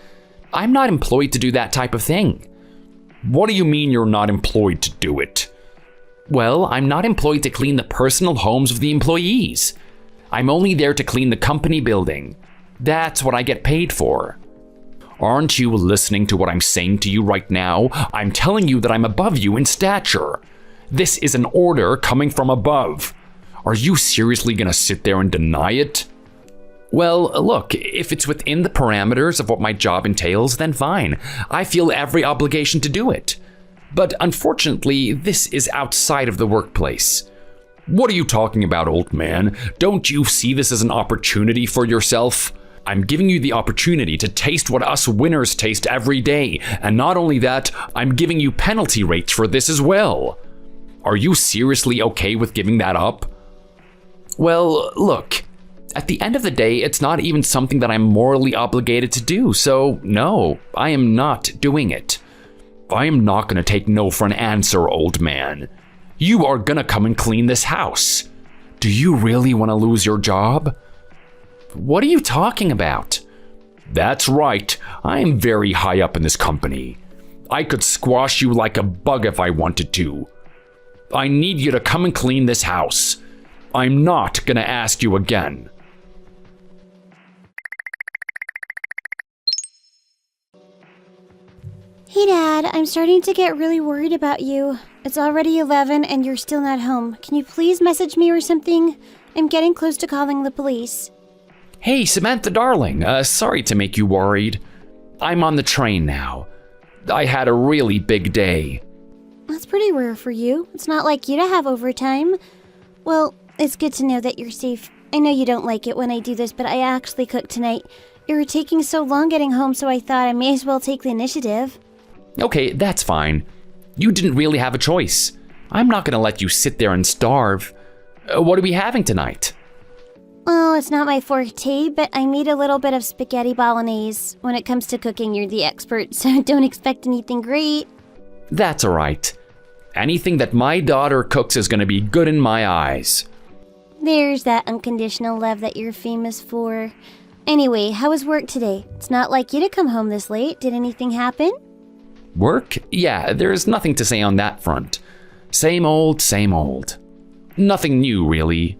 I'm not employed to do that type of thing. What do you mean you're not employed to do it? Well, I'm not employed to clean the personal homes of the employees. I'm only there to clean the company building. That's what I get paid for. Aren't you listening to what I'm saying to you right now? I'm telling you that I'm above you in stature. This is an order coming from above. Are you seriously gonna sit there and deny it? Well, look, if it's within the parameters of what my job entails, then fine. I feel every obligation to do it. But unfortunately, this is outside of the workplace. What are you talking about, old man? Don't you see this as an opportunity for yourself? I'm giving you the opportunity to taste what us winners taste every day. And not only that, I'm giving you penalty rates for this as well. Are you seriously okay with giving that up? Well, look, at the end of the day, it's not even something that I'm morally obligated to do, so no, I am not doing it. I am not gonna take no for an answer, old man. You are gonna come and clean this house. Do you really want to lose your job? What are you talking about? That's right, I am very high up in this company. I could squash you like a bug if I wanted to. I need you to come and clean this house. I'm not gonna ask you again. Hey Dad, I'm starting to get really worried about you. It's already 11 and you're still not home. Can you please message me or something? I'm getting close to calling the police. Hey, Samantha darling, sorry to make you worried. I'm on the train now. I had a really big day. That's pretty rare for you. It's not like you to have overtime. Well, it's good to know that you're safe. I know you don't like it when I do this, but I actually cooked tonight. You were taking so long getting home, so I thought I may as well take the initiative. Okay, that's fine. You didn't really have a choice. I'm not gonna let you sit there and starve. What are we having tonight? Well, it's not my forte, but I made a little bit of spaghetti bolognese. When it comes to cooking, you're the expert, so don't expect anything great. That's alright. Anything that my daughter cooks is gonna be good in my eyes. There's that unconditional love that you're famous for. Anyway, how was work today? It's not like you to come home this late. Did anything happen? Work? Yeah, there's nothing to say on that front. Same old, same old. Nothing new, really.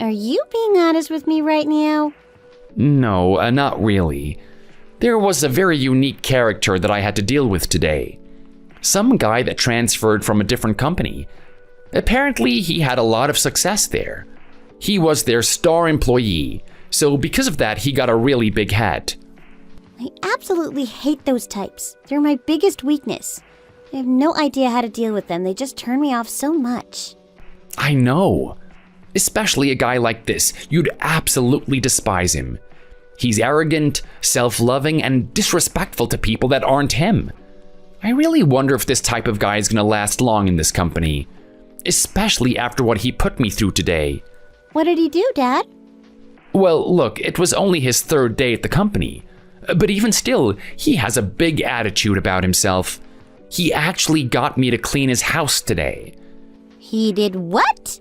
Are you being honest with me right now? No, not really. There was a very unique character that I had to deal with today. Some guy that transferred from a different company. Apparently, he had a lot of success there. He was their star employee, so because of that, he got a really big head. I absolutely hate those types. They're my biggest weakness. I have no idea how to deal with them. They just turn me off so much. I know. Especially a guy like this. You'd absolutely despise him. He's arrogant, self-loving, and disrespectful to people that aren't him. I really wonder if this type of guy is gonna last long in this company. Especially after what he put me through today. What did he do, Dad? Well, look, it was only his third day at the company. But even still, he has a big attitude about himself. He actually got me to clean his house today. He did what?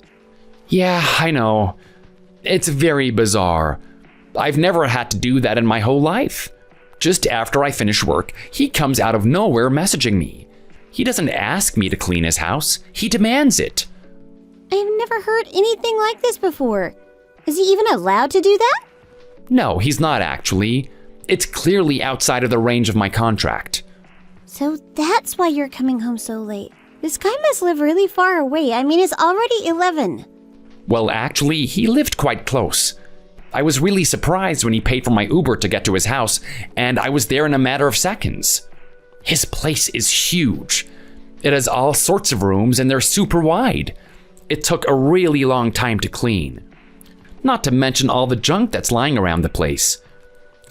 Yeah, I know. It's very bizarre. I've never had to do that in my whole life. Just after I finish work, he comes out of nowhere messaging me. He doesn't ask me to clean his house, he demands it. I've never heard anything like this before. Is he even allowed to do that? No, he's not actually. It's clearly outside of the range of my contract. So that's why you're coming home so late. This guy must live really far away. I mean, it's already 11. Well, actually, he lived quite close. I was really surprised when he paid for my Uber to get to his house, and I was there in a matter of seconds. His place is huge. It has all sorts of rooms, and they're super wide. It took a really long time to clean. Not to mention all the junk that's lying around the place.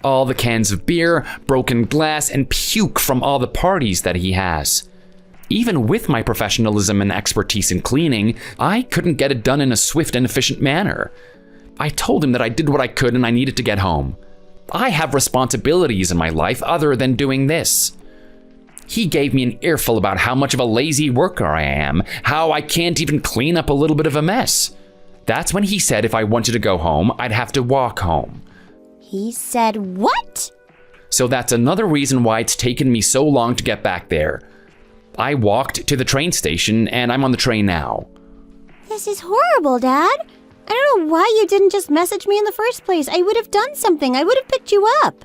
All the cans of beer, broken glass, and puke from all the parties that he has. Even with my professionalism and expertise in cleaning, I couldn't get it done in a swift and efficient manner. I told him that I did what I could and I needed to get home. I have responsibilities in my life other than doing this. He gave me an earful about how much of a lazy worker I am, how I can't even clean up a little bit of a mess. That's when he said if I wanted to go home, I'd have to walk home. He said what? So that's another reason why it's taken me so long to get back there. I walked to the train station and I'm on the train now. This is horrible, Dad. I don't know why you didn't just message me in the first place. I would have done something. I would have picked you up.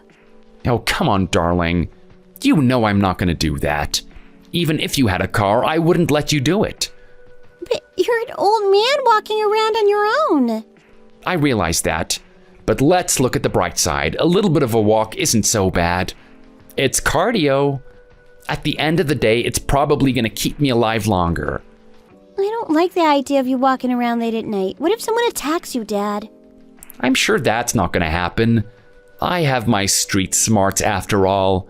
Oh, come on, darling. You know I'm not going to do that. Even if you had a car, I wouldn't let you do it. But you're an old man walking around on your own. I realize that. But let's look at the bright side. A little bit of a walk isn't so bad. It's cardio. At the end of the day, it's probably going to keep me alive longer. I don't like the idea of you walking around late at night. What if someone attacks you, Dad? I'm sure that's not going to happen. I have my street smarts after all.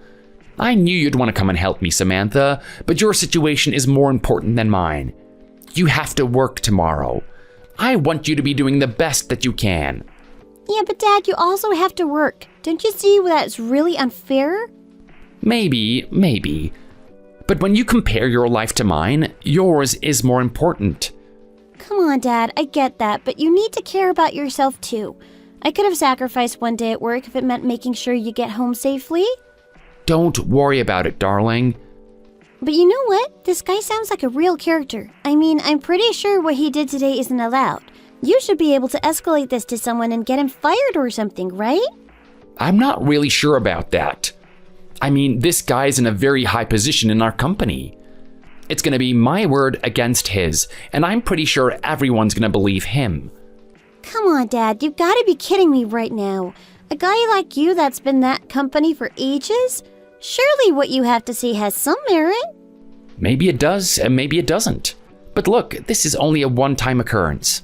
I knew you'd want to come and help me, Samantha, but your situation is more important than mine. You have to work tomorrow. I want you to be doing the best that you can. Yeah, but Dad, you also have to work. Don't you see that's really unfair? Maybe. But when you compare your life to mine, yours is more important. Come on, Dad, I get that, but you need to care about yourself too. I could have sacrificed one day at work if it meant making sure you get home safely. Don't worry about it, darling. But you know what? This guy sounds like a real character. I mean, I'm pretty sure what he did today isn't allowed. You should be able to escalate this to someone and get him fired or something, right? I'm not really sure about that. I mean, this guy's in a very high position in our company. It's going to be my word against his, and I'm pretty sure everyone's going to believe him. Come on, Dad, you've got to be kidding me right now. A guy like you that's been that company for ages? Surely what you have to say has some merit. Maybe it does, and maybe it doesn't. But look, this is only a one-time occurrence.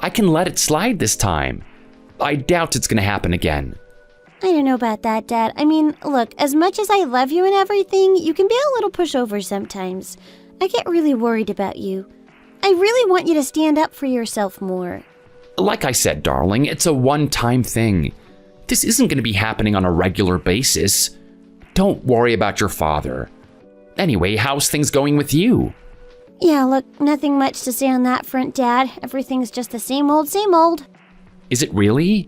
I can let it slide this time. I doubt it's going to happen again. I don't know about that, Dad. I mean, look, as much as I love you and everything, you can be a little pushover sometimes. I get really worried about you. I really want you to stand up for yourself more. Like I said, darling, it's a one-time thing. This isn't going to be happening on a regular basis. Don't worry about your father. Anyway, how's things going with you? Yeah, look, nothing much to say on that front, Dad. Everything's just the same old, same old. Is it really?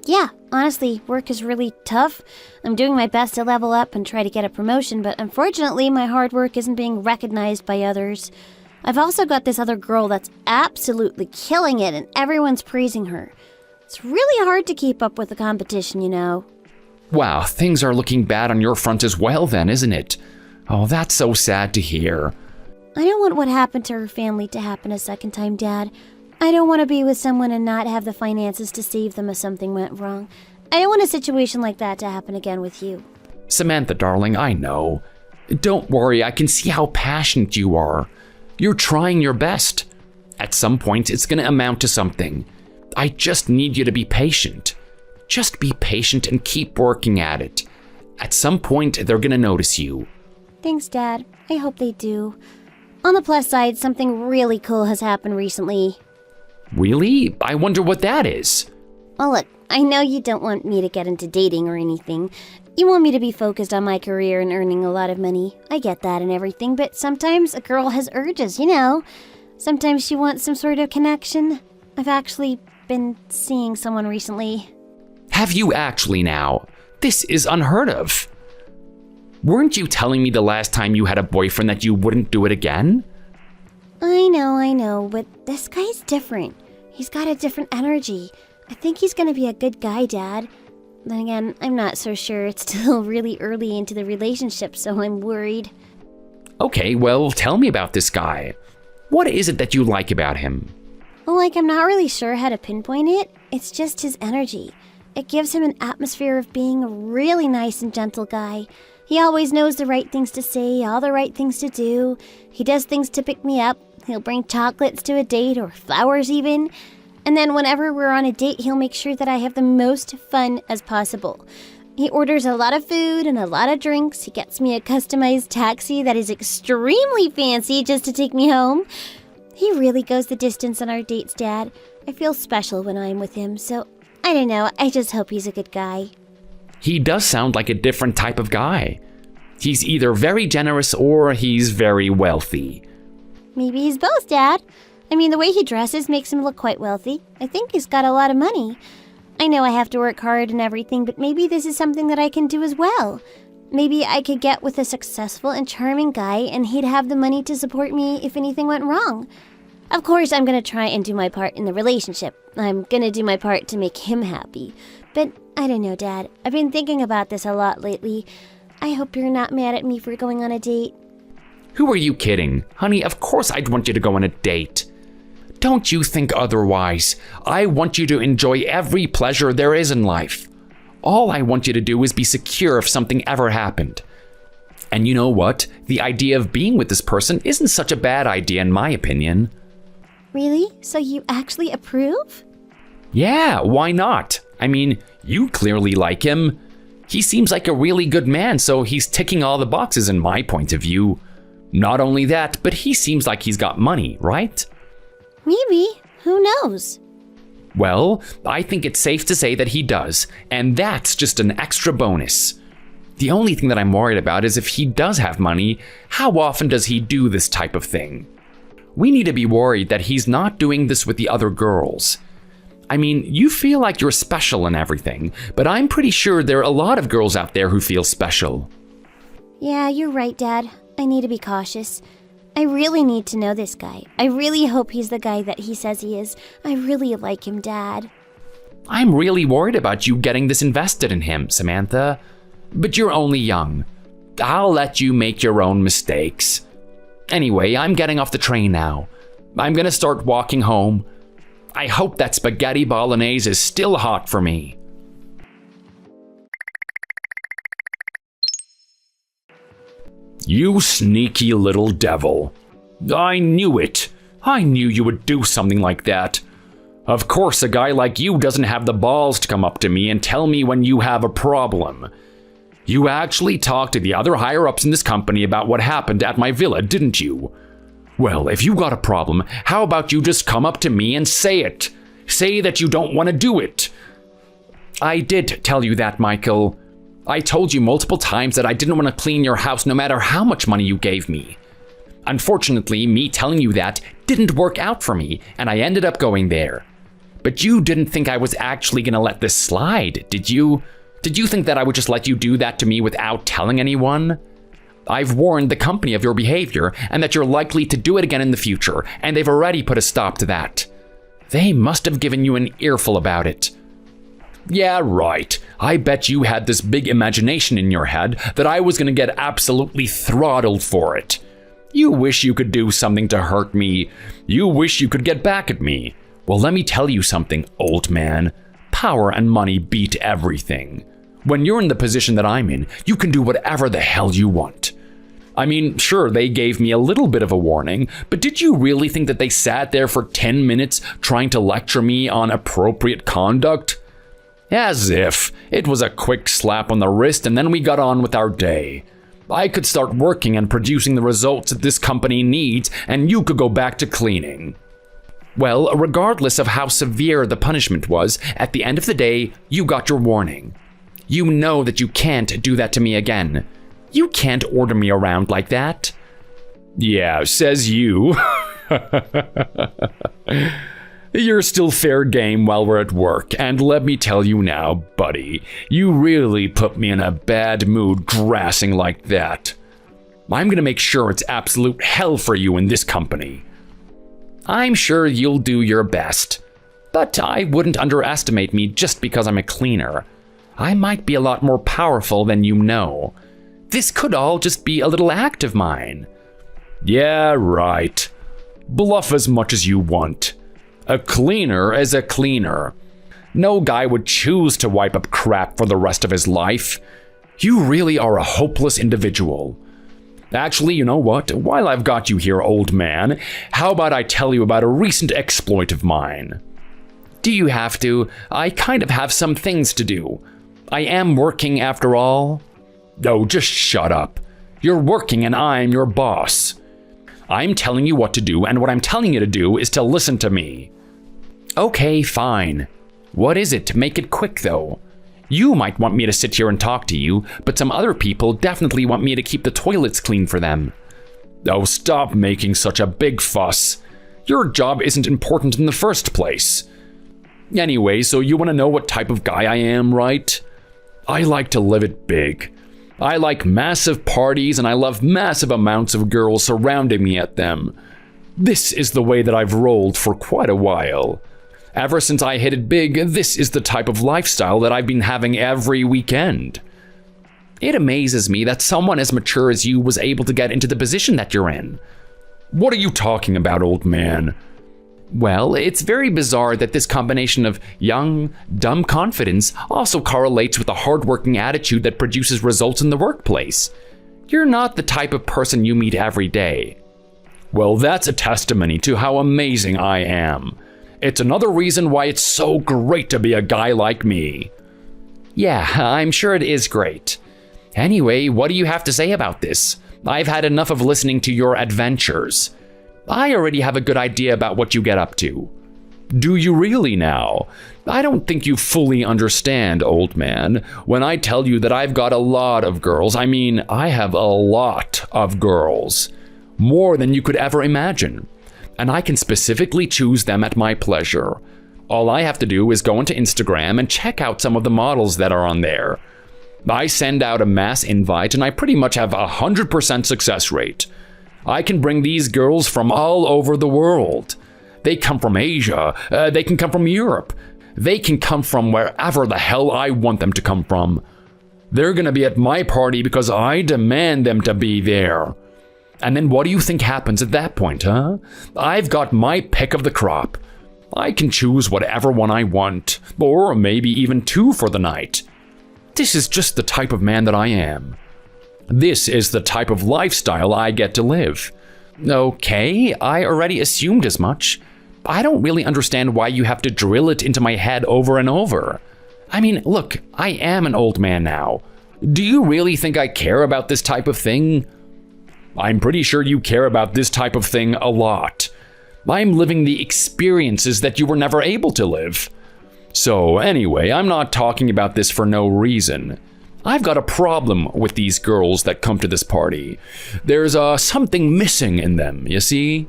Yeah, honestly, work is really tough. I'm doing my best to level up and try to get a promotion, but unfortunately, my hard work isn't being recognized by others. I've also got this other girl that's absolutely killing it, and everyone's praising her. It's really hard to keep up with the competition, you know. Wow, things are looking bad on your front as well then, isn't it? Oh, that's so sad to hear. I don't want what happened to her family to happen a second time, Dad. I don't want to be with someone and not have the finances to save them if something went wrong. I don't want a situation like that to happen again with you. Samantha, darling, I know. Don't worry, I can see how passionate you are. You're trying your best. At some point, it's going to amount to something. I just need you to be patient. Just be patient and keep working at it. At some point, they're going to notice you. Thanks, Dad. I hope they do. On the plus side, something really cool has happened recently. Really? I wonder what that is. Well, look, I know you don't want me to get into dating or anything, You want me to be focused on my career and earning a lot of money. I get that and everything, but sometimes a girl has urges, you know. Sometimes she wants some sort of connection. I've actually been seeing someone recently. Have you actually now? This is unheard of. Weren't you telling me the last time you had a boyfriend that you wouldn't do it again? I know, but this guy's different. He's got a different energy. I think he's gonna be a good guy, Dad. Then again, I'm not so sure. It's still really early into the relationship, so I'm worried. Okay, well, tell me about this guy. What is it that you like about him? Well, I'm not really sure how to pinpoint it. It's just his energy. It gives him an atmosphere of being a really nice and gentle guy. He always knows the right things to say, all the right things to do. He does things to pick me up. He'll bring chocolates to a date, or flowers even. And then whenever we're on a date, he'll make sure that I have the most fun as possible. He orders a lot of food and a lot of drinks. He gets me a customized taxi that is extremely fancy just to take me home. He really goes the distance on our dates, Dad. I feel special when I'm with him, so I don't know. I just hope he's a good guy. He does sound like a different type of guy. He's either very generous or he's very wealthy. Maybe he's both, Dad. I mean, the way he dresses makes him look quite wealthy. I think he's got a lot of money. I know I have to work hard and everything, but maybe this is something that I can do as well. Maybe I could get with a successful and charming guy and he'd have the money to support me if anything went wrong. Of course, I'm going to try and do my part in the relationship. I'm going to do my part to make him happy. But I don't know, Dad. I've been thinking about this a lot lately. I hope you're not mad at me for going on a date. Who are you kidding? Honey, of course I'd want you to go on a date. Don't you think otherwise. I want you to enjoy every pleasure there is in life. All I want you to do is be secure if something ever happened. And you know what? The idea of being with this person isn't such a bad idea in my opinion. Really? So you actually approve? Yeah, why not? I mean, you clearly like him. He seems like a really good man, so he's ticking all the boxes in my point of view. Not only that, but he seems like he's got money, right? Maybe. Who knows? Well, I think it's safe to say that he does, and that's just an extra bonus. The only thing that I'm worried about is if he does have money, how often does he do this type of thing? We need to be worried that he's not doing this with the other girls. I mean, you feel like you're special and everything, but I'm pretty sure there are a lot of girls out there who feel special. Yeah, you're right, Dad. I need to be cautious. I really need to know this guy. I really hope he's the guy that he says he is. I really like him, Dad. I'm really worried about you getting this invested in him, Samantha. But you're only young. I'll let you make your own mistakes. Anyway, I'm getting off the train now. I'm gonna start walking home. I hope that spaghetti bolognese is still hot for me. You sneaky little devil. I knew it. I knew you would do something like that. Of course, a guy like you doesn't have the balls to come up to me and tell me when you have a problem. You actually talked to the other higher-ups in this company about what happened at my villa, didn't you? Well, if you got a problem, how about you just come up to me and say it? Say that you don't want to do it. I did tell you that, Michael. I told you multiple times that I didn't want to clean your house no matter how much money you gave me. Unfortunately, me telling you that didn't work out for me, and I ended up going there. But you didn't think I was actually going to let this slide, did you? Did you think that I would just let you do that to me without telling anyone? I've warned the company of your behavior and that you're likely to do it again in the future, and they've already put a stop to that. They must have given you an earful about it. Yeah, right. I bet you had this big imagination in your head that I was going to get absolutely throttled for it. You wish you could do something to hurt me. You wish you could get back at me. Well, let me tell you something, old man. Power and money beat everything. When you're in the position that I'm in, you can do whatever the hell you want. I mean, sure, they gave me a little bit of a warning, but did you really think that they sat there for 10 minutes trying to lecture me on appropriate conduct? As if. It was a quick slap on the wrist and then we got on with our day. I could start working and producing the results that this company needs, and you could go back to cleaning. Well, regardless of how severe the punishment was, at the end of the day, you got your warning. You know that you can't do that to me again. You can't order me around like that. Yeah, says you. You're still fair game while we're at work, and let me tell you now, buddy, you really put me in a bad mood grassing like that. I'm gonna make sure it's absolute hell for you in this company. I'm sure you'll do your best, but I wouldn't underestimate me just because I'm a cleaner. I might be a lot more powerful than you know. This could all just be a little act of mine. Yeah, right. Bluff as much as you want. A cleaner is a cleaner. No guy would choose to wipe up crap for the rest of his life. You really are a hopeless individual. Actually, you know what? While I've got you here, old man, how about I tell you about a recent exploit of mine? Do you have to? I kind of have some things to do. I am working after all. No, just shut up. You're working and I'm your boss. I'm telling you what to do, and what I'm telling you to do is to listen to me. Okay, fine. What is it? Make it quick, though. You might want me to sit here and talk to you, but some other people definitely want me to keep the toilets clean for them. Oh, stop making such a big fuss. Your job isn't important in the first place. Anyway, so you want to know what type of guy I am, right? I like to live it big. I like massive parties, and I love massive amounts of girls surrounding me at them. This is the way that I've rolled for quite a while. Ever since I hit it big, this is the type of lifestyle that I've been having every weekend. It amazes me that someone as mature as you was able to get into the position that you're in. What are you talking about, old man? Well, it's very bizarre that this combination of young, dumb confidence also correlates with a hardworking attitude that produces results in the workplace. You're not the type of person you meet every day. Well, that's a testimony to how amazing I am. It's another reason why it's so great to be a guy like me. Yeah, I'm sure it is great. Anyway, what do you have to say about this? I've had enough of listening to your adventures. I already have a good idea about what you get up to. Do you really now? I don't think you fully understand, old man, when I tell you that I've got a lot of girls. I mean, I have a lot of girls. More than you could ever imagine. And I can specifically choose them at my pleasure. All I have to do is go into Instagram and check out some of the models that are on there. I send out a mass invite and I pretty much have 100% success rate. I can bring these girls from all over the world. They come from Asia, they can come from Europe, they can come from wherever the hell I want them to come from. They're gonna be at my party because I demand them to be there. And then what do you think happens at that point, huh? I've got my pick of the crop. I can choose whatever one I want, or maybe even two for the night. This is just the type of man that I am. This is the type of lifestyle I get to live. Okay, I already assumed as much. I don't really understand why you have to drill it into my head over and over. I mean, look, I am an old man now. Do you really think I care about this type of thing? I'm pretty sure you care about this type of thing a lot. I'm living the experiences that you were never able to live. So anyway, I'm not talking about this for no reason. I've got a problem with these girls that come to this party. There's something missing in them, you see?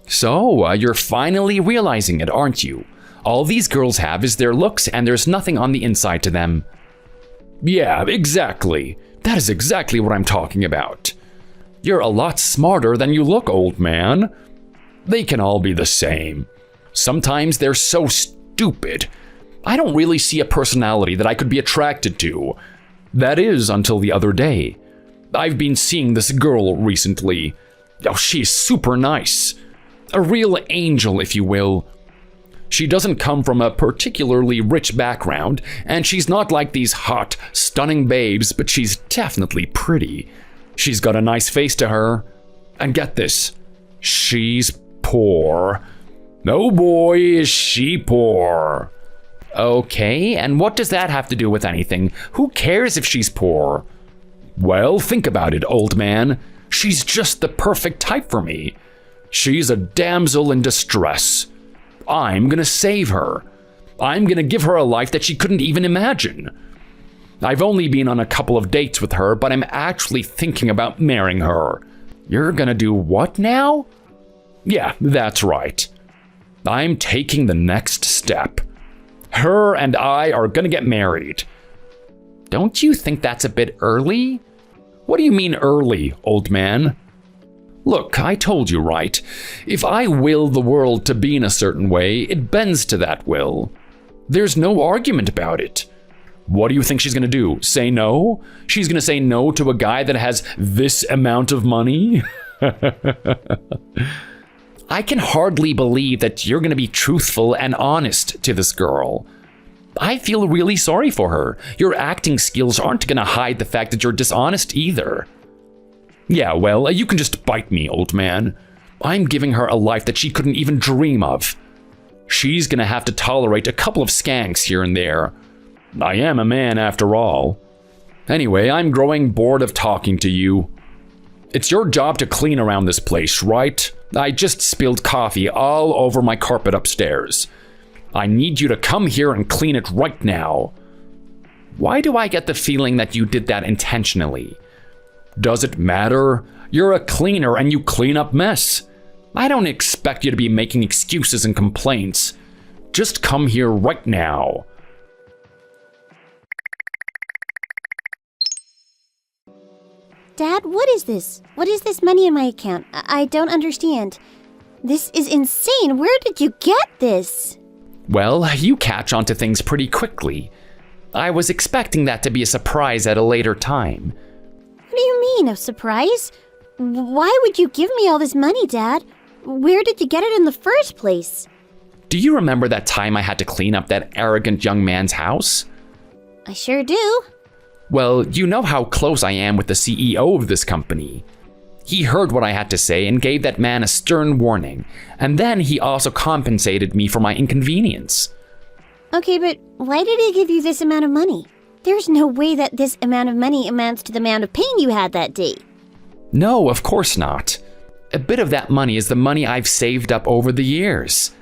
So, you're finally realizing it, aren't you? All these girls have is their looks and there's nothing on the inside to them. Yeah, exactly. That is exactly what I'm talking about. You're a lot smarter than you look, old man. They can all be the same. Sometimes they're so stupid. I don't really see a personality that I could be attracted to. That is, until the other day. I've been seeing this girl recently. Oh, she's super nice. A real angel, if you will. She doesn't come from a particularly rich background, and she's not like these hot, stunning babes, but she's definitely pretty. She's got a nice face to her. And get this, she's poor. Oh boy, is she poor. Okay, and what does that have to do with anything? Who cares if she's poor? Well, think about it, old man. She's just the perfect type for me. She's a damsel in distress. I'm gonna save her. I'm gonna give her a life that she couldn't even imagine. I've only been on a couple of dates with her, but I'm actually thinking about marrying her. You're gonna do what now? Yeah, that's right. I'm taking the next step. Her and I are gonna get married. Don't you think that's a bit early? What do you mean early, old man? Look, I told you right. If I will the world to be in a certain way, it bends to that will. There's no argument about it. What do you think she's gonna do? Say no? She's gonna say no to a guy that has this amount of money? I can hardly believe that you're gonna be truthful and honest to this girl. I feel really sorry for her. Your acting skills aren't gonna hide the fact that you're dishonest either. Yeah, well, you can just bite me, old man. I'm giving her a life that she couldn't even dream of. She's gonna have to tolerate a couple of skanks here and there. I am a man after all. Anyway, I'm growing bored of talking to you. It's your job to clean around this place, right? I just spilled coffee all over my carpet upstairs. I need you to come here and clean it right now. Why do I get the feeling that you did that intentionally? Does it matter? You're a cleaner and you clean up mess. I don't expect you to be making excuses and complaints. Just come here right now. Dad, what is this? What is this money in my account? I don't understand. This is insane. Where did you get this? Well, you catch on to things pretty quickly. I was expecting that to be a surprise at a later time. What do you mean, a surprise? Why would you give me all this money, Dad? Where did you get it in the first place? Do you remember that time I had to clean up that arrogant young man's house? I sure do. Well, you know how close I am with the CEO of this company. He heard what I had to say and gave that man a stern warning, and then he also compensated me for my inconvenience. Okay, but why did he give you this amount of money? There's no way that this amount of money amounts to the amount of pain you had that day. No, of course not. A bit of that money is the money I've saved up over the years.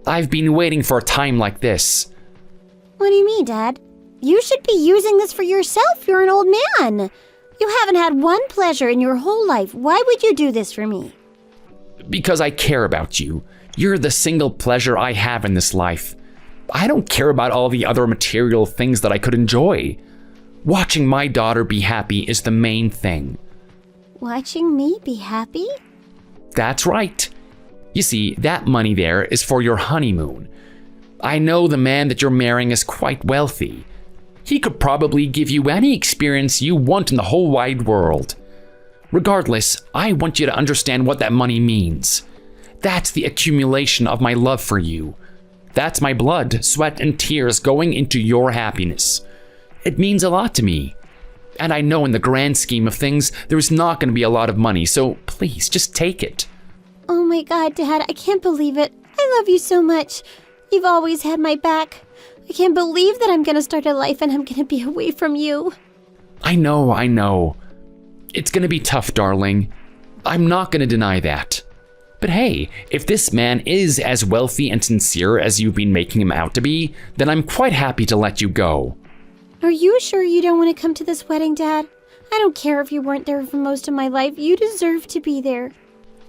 I've been waiting for a time like this. What do you mean, Dad? You should be using this for yourself. You're an old man. You haven't had one pleasure in your whole life. Why would you do this for me? Because I care about you. You're the single pleasure I have in this life. I don't care about all the other material things that I could enjoy. Watching my daughter be happy is the main thing. Watching me be happy? That's right. You see, that money there is for your honeymoon. I know the man that you're marrying is quite wealthy. He could probably give you any experience you want in the whole wide world. Regardless, I want you to understand what that money means. That's the accumulation of my love for you. That's my blood, sweat, and tears going into your happiness. It means a lot to me. And I know in the grand scheme of things, there's not going to be a lot of money, so please, just take it. Oh my God, Dad, I can't believe it. I love you so much. You've always had my back. I can't believe that I'm going to start a life and I'm going to be away from you. I know. It's going to be tough, darling. I'm not going to deny that. But hey, if this man is as wealthy and sincere as you've been making him out to be, then I'm quite happy to let you go. Are you sure you don't want to come to this wedding, Dad? I don't care if you weren't there for most of my life. You deserve to be there.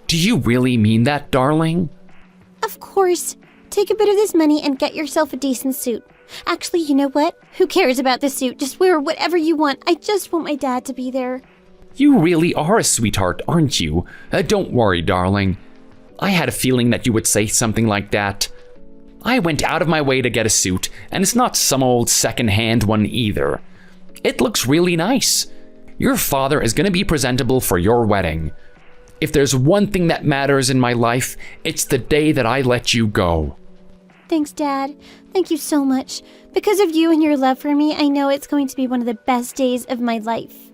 Do you really mean that, darling? Of course. Take a bit of this money and get yourself a decent suit. Actually, you know what? Who cares about the suit? Just wear whatever you want. I just want my dad to be there. You really are a sweetheart, aren't you? Don't worry, darling. I had a feeling that you would say something like that. I went out of my way to get a suit, and it's not some old second-hand one either. It looks really nice. Your father is going to be presentable for your wedding. If there's one thing that matters in my life, it's the day that I let you go. Thanks, Dad. Thank you so much. Because of you and your love for me, I know it's going to be one of the best days of my life.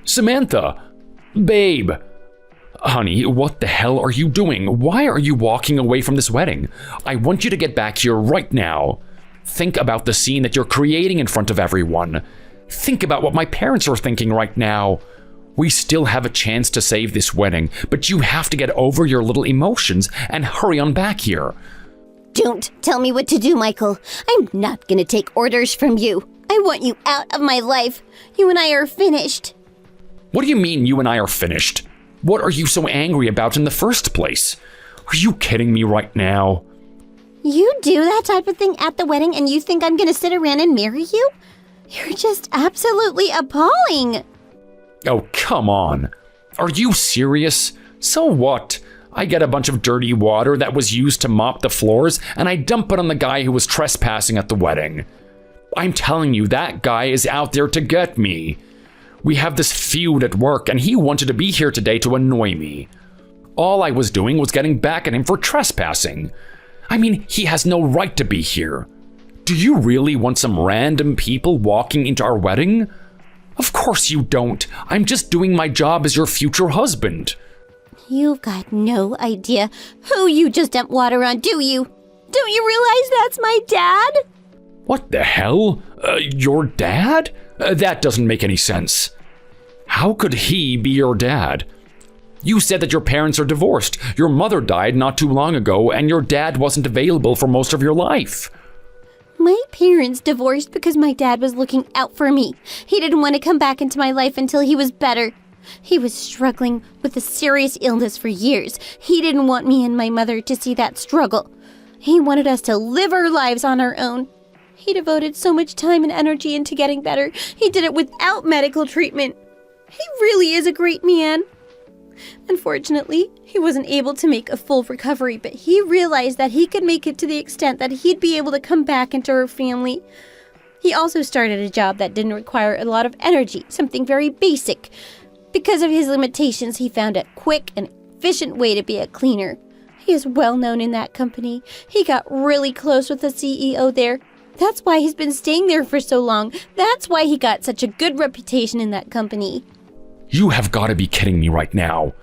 Samantha! Babe! Honey, what the hell are you doing? Why are you walking away from this wedding? I want you to get back here right now. Think about the scene that you're creating in front of everyone. Think about what my parents are thinking right now. We still have a chance to save this wedding, but you have to get over your little emotions and hurry on back here. Don't tell me what to do, Michael. I'm not gonna take orders from you. I want you out of my life. You and I are finished. What do you mean you and I are finished? What are you so angry about in the first place? Are you kidding me right now? You do that type of thing at the wedding and you think I'm gonna sit around and marry you? You're just absolutely appalling. Oh, come on. Are you serious? So what? I get a bunch of dirty water that was used to mop the floors and I dump it on the guy who was trespassing at the wedding. I'm telling you, that guy is out there to get me. We have this feud at work and he wanted to be here today to annoy me. All I was doing was getting back at him for trespassing. I mean, he has no right to be here. Do you really want some random people walking into our wedding? Of course you don't. I'm just doing my job as your future husband. You've got no idea who you just dumped water on, do you? Don't you realize that's my dad? What the hell? Your dad? That doesn't make any sense. How could he be your dad? You said that your parents are divorced. Your mother died not too long ago, and your dad wasn't available for most of your life. My parents divorced because my dad was looking out for me. He didn't want to come back into my life until he was better. He was struggling with a serious illness for years. He didn't want me and my mother to see that struggle. He wanted us to live our lives on our own. He devoted so much time and energy into getting better. He did it without medical treatment. He really is a great man. Unfortunately, he wasn't able to make a full recovery, but he realized that he could make it to the extent that he'd be able to come back into our family. He also started a job that didn't require a lot of energy, something very basic. Because of his limitations, he found a quick and efficient way to be a cleaner. He is well known in that company. He got really close with the CEO there. That's why he's been staying there for so long. That's why he got such a good reputation in that company. You have got to be kidding me right now.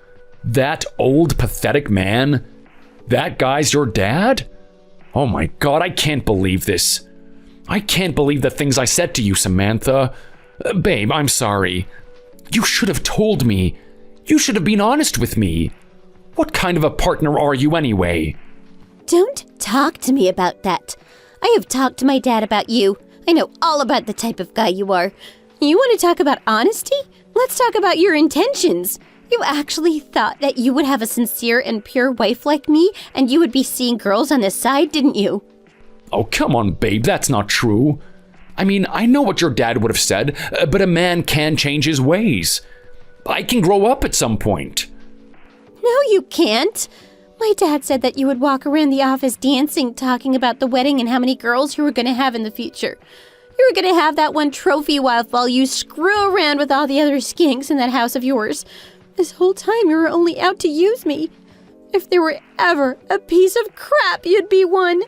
That old, pathetic man? That guy's your dad? Oh my God, I can't believe this. I can't believe the things I said to you, Samantha. Babe, I'm sorry. You should have told me. You should have been honest with me. What kind of a partner are you anyway? Don't talk to me about that. I have talked to my dad about you. I know all about the type of guy you are. You want to talk about honesty? Let's talk about your intentions. You actually thought that you would have a sincere and pure wife like me, and you would be seeing girls on the side, didn't you? Oh, come on, babe, that's not true. I mean, I know what your dad would have said, but a man can change his ways. I can grow up at some point. No, you can't. My dad said that you would walk around the office dancing, talking about the wedding and how many girls you were going to have in the future. You were going to have that one trophy wife while you screw around with all the other skinks in that house of yours. This whole time you were only out to use me. If there were ever a piece of crap, you'd be one.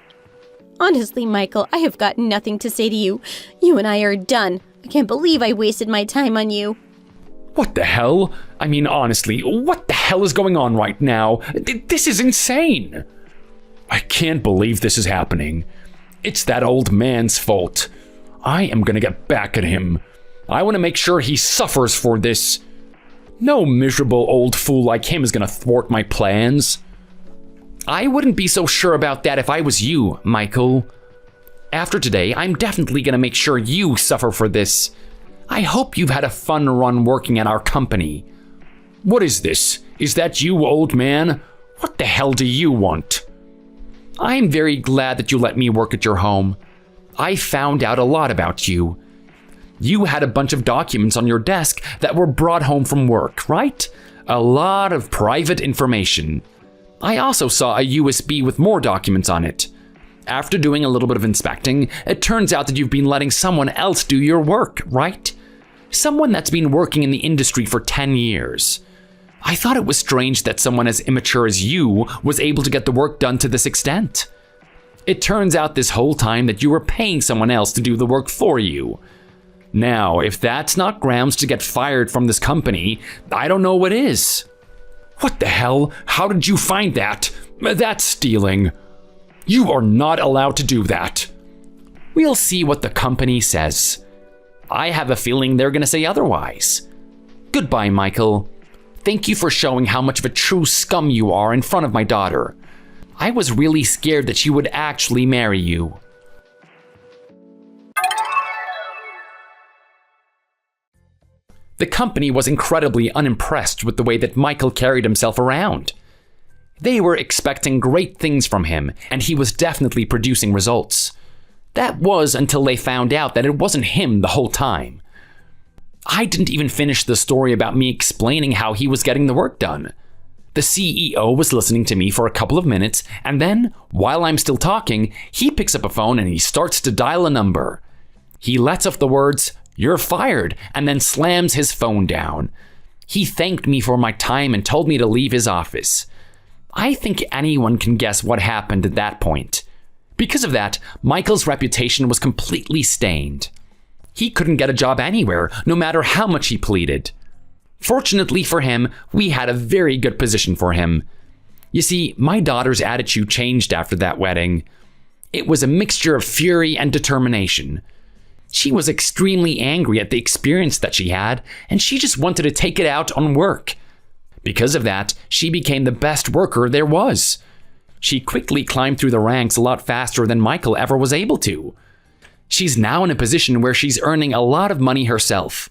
Honestly, Michael, I have got nothing to say to you. You and I are done. I can't believe I wasted my time on you. What the hell? I mean, honestly, what the hell is going on right now? This is insane. I can't believe this is happening. It's that old man's fault. I am gonna get back at him. I want to make sure he suffers for this. No miserable old fool like him is gonna thwart my plans. I wouldn't be so sure about that if I was you, Michael. After today, I'm definitely gonna make sure you suffer for this. I hope you've had a fun run working at our company. What is this? Is that you, old man? What the hell do you want? I'm very glad that you let me work at your home. I found out a lot about you. You had a bunch of documents on your desk that were brought home from work, right? A lot of private information. I also saw a USB with more documents on it. After doing a little bit of inspecting, it turns out that you've been letting someone else do your work, right? Someone that's been working in the industry for 10 years. I thought it was strange that someone as immature as you was able to get the work done to this extent. It turns out this whole time that you were paying someone else to do the work for you. Now, if that's not grounds to get fired from this company, I don't know what is. What the hell? How did you find that? That's stealing. You are not allowed to do that. We'll see what the company says. I have a feeling they're going to say otherwise. Goodbye, Michael. Thank you for showing how much of a true scum you are in front of my daughter. I was really scared that she would actually marry you. The company was incredibly unimpressed with the way that Michael carried himself around. They were expecting great things from him, and he was definitely producing results. That was until they found out that it wasn't him the whole time. I didn't even finish the story about me explaining how he was getting the work done. The CEO was listening to me for a couple of minutes, and then, while I'm still talking, he picks up a phone and he starts to dial a number. He lets off the words, "You're fired," and then slams his phone down. He thanked me for my time and told me to leave his office. I think anyone can guess what happened at that point. Because of that, Michael's reputation was completely stained. He couldn't get a job anywhere, no matter how much he pleaded. Fortunately for him, we had a very good position for him. You see, my daughter's attitude changed after that wedding. It was a mixture of fury and determination. She was extremely angry at the experience that she had, and she just wanted to take it out on work. Because of that, she became the best worker there was. She quickly climbed through the ranks a lot faster than Michael ever was able to. She's now in a position where she's earning a lot of money herself.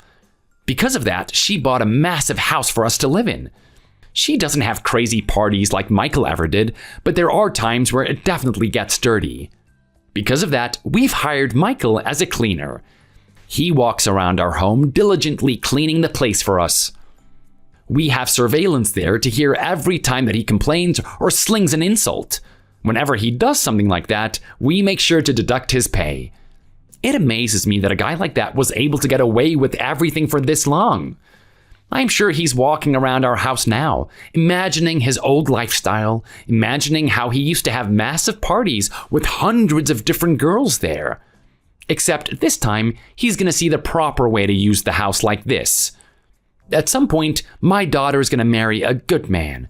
Because of that, she bought a massive house for us to live in. She doesn't have crazy parties like Michael ever did, but there are times where it definitely gets dirty. Because of that, we've hired Michael as a cleaner. He walks around our home diligently cleaning the place for us. We have surveillance there to hear every time that he complains or slings an insult. Whenever he does something like that, we make sure to deduct his pay. It amazes me that a guy like that was able to get away with everything for this long. I'm sure he's walking around our house now, imagining his old lifestyle, imagining how he used to have massive parties with hundreds of different girls there. Except this time, he's going to see the proper way to use the house like this. At some point, my daughter is going to marry a good man.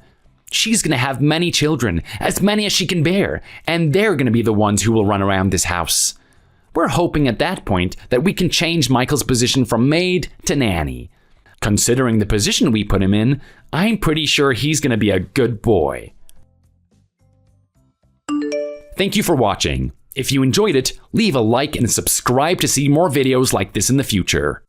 She's going to have many children, as many as she can bear, and they're going to be the ones who will run around this house. We're hoping at that point that we can change Michael's position from maid to nanny. Considering the position we put him in, I'm pretty sure he's going to be a good boy. Thank you for watching. If you enjoyed it, leave a like and subscribe to see more videos like this in the future.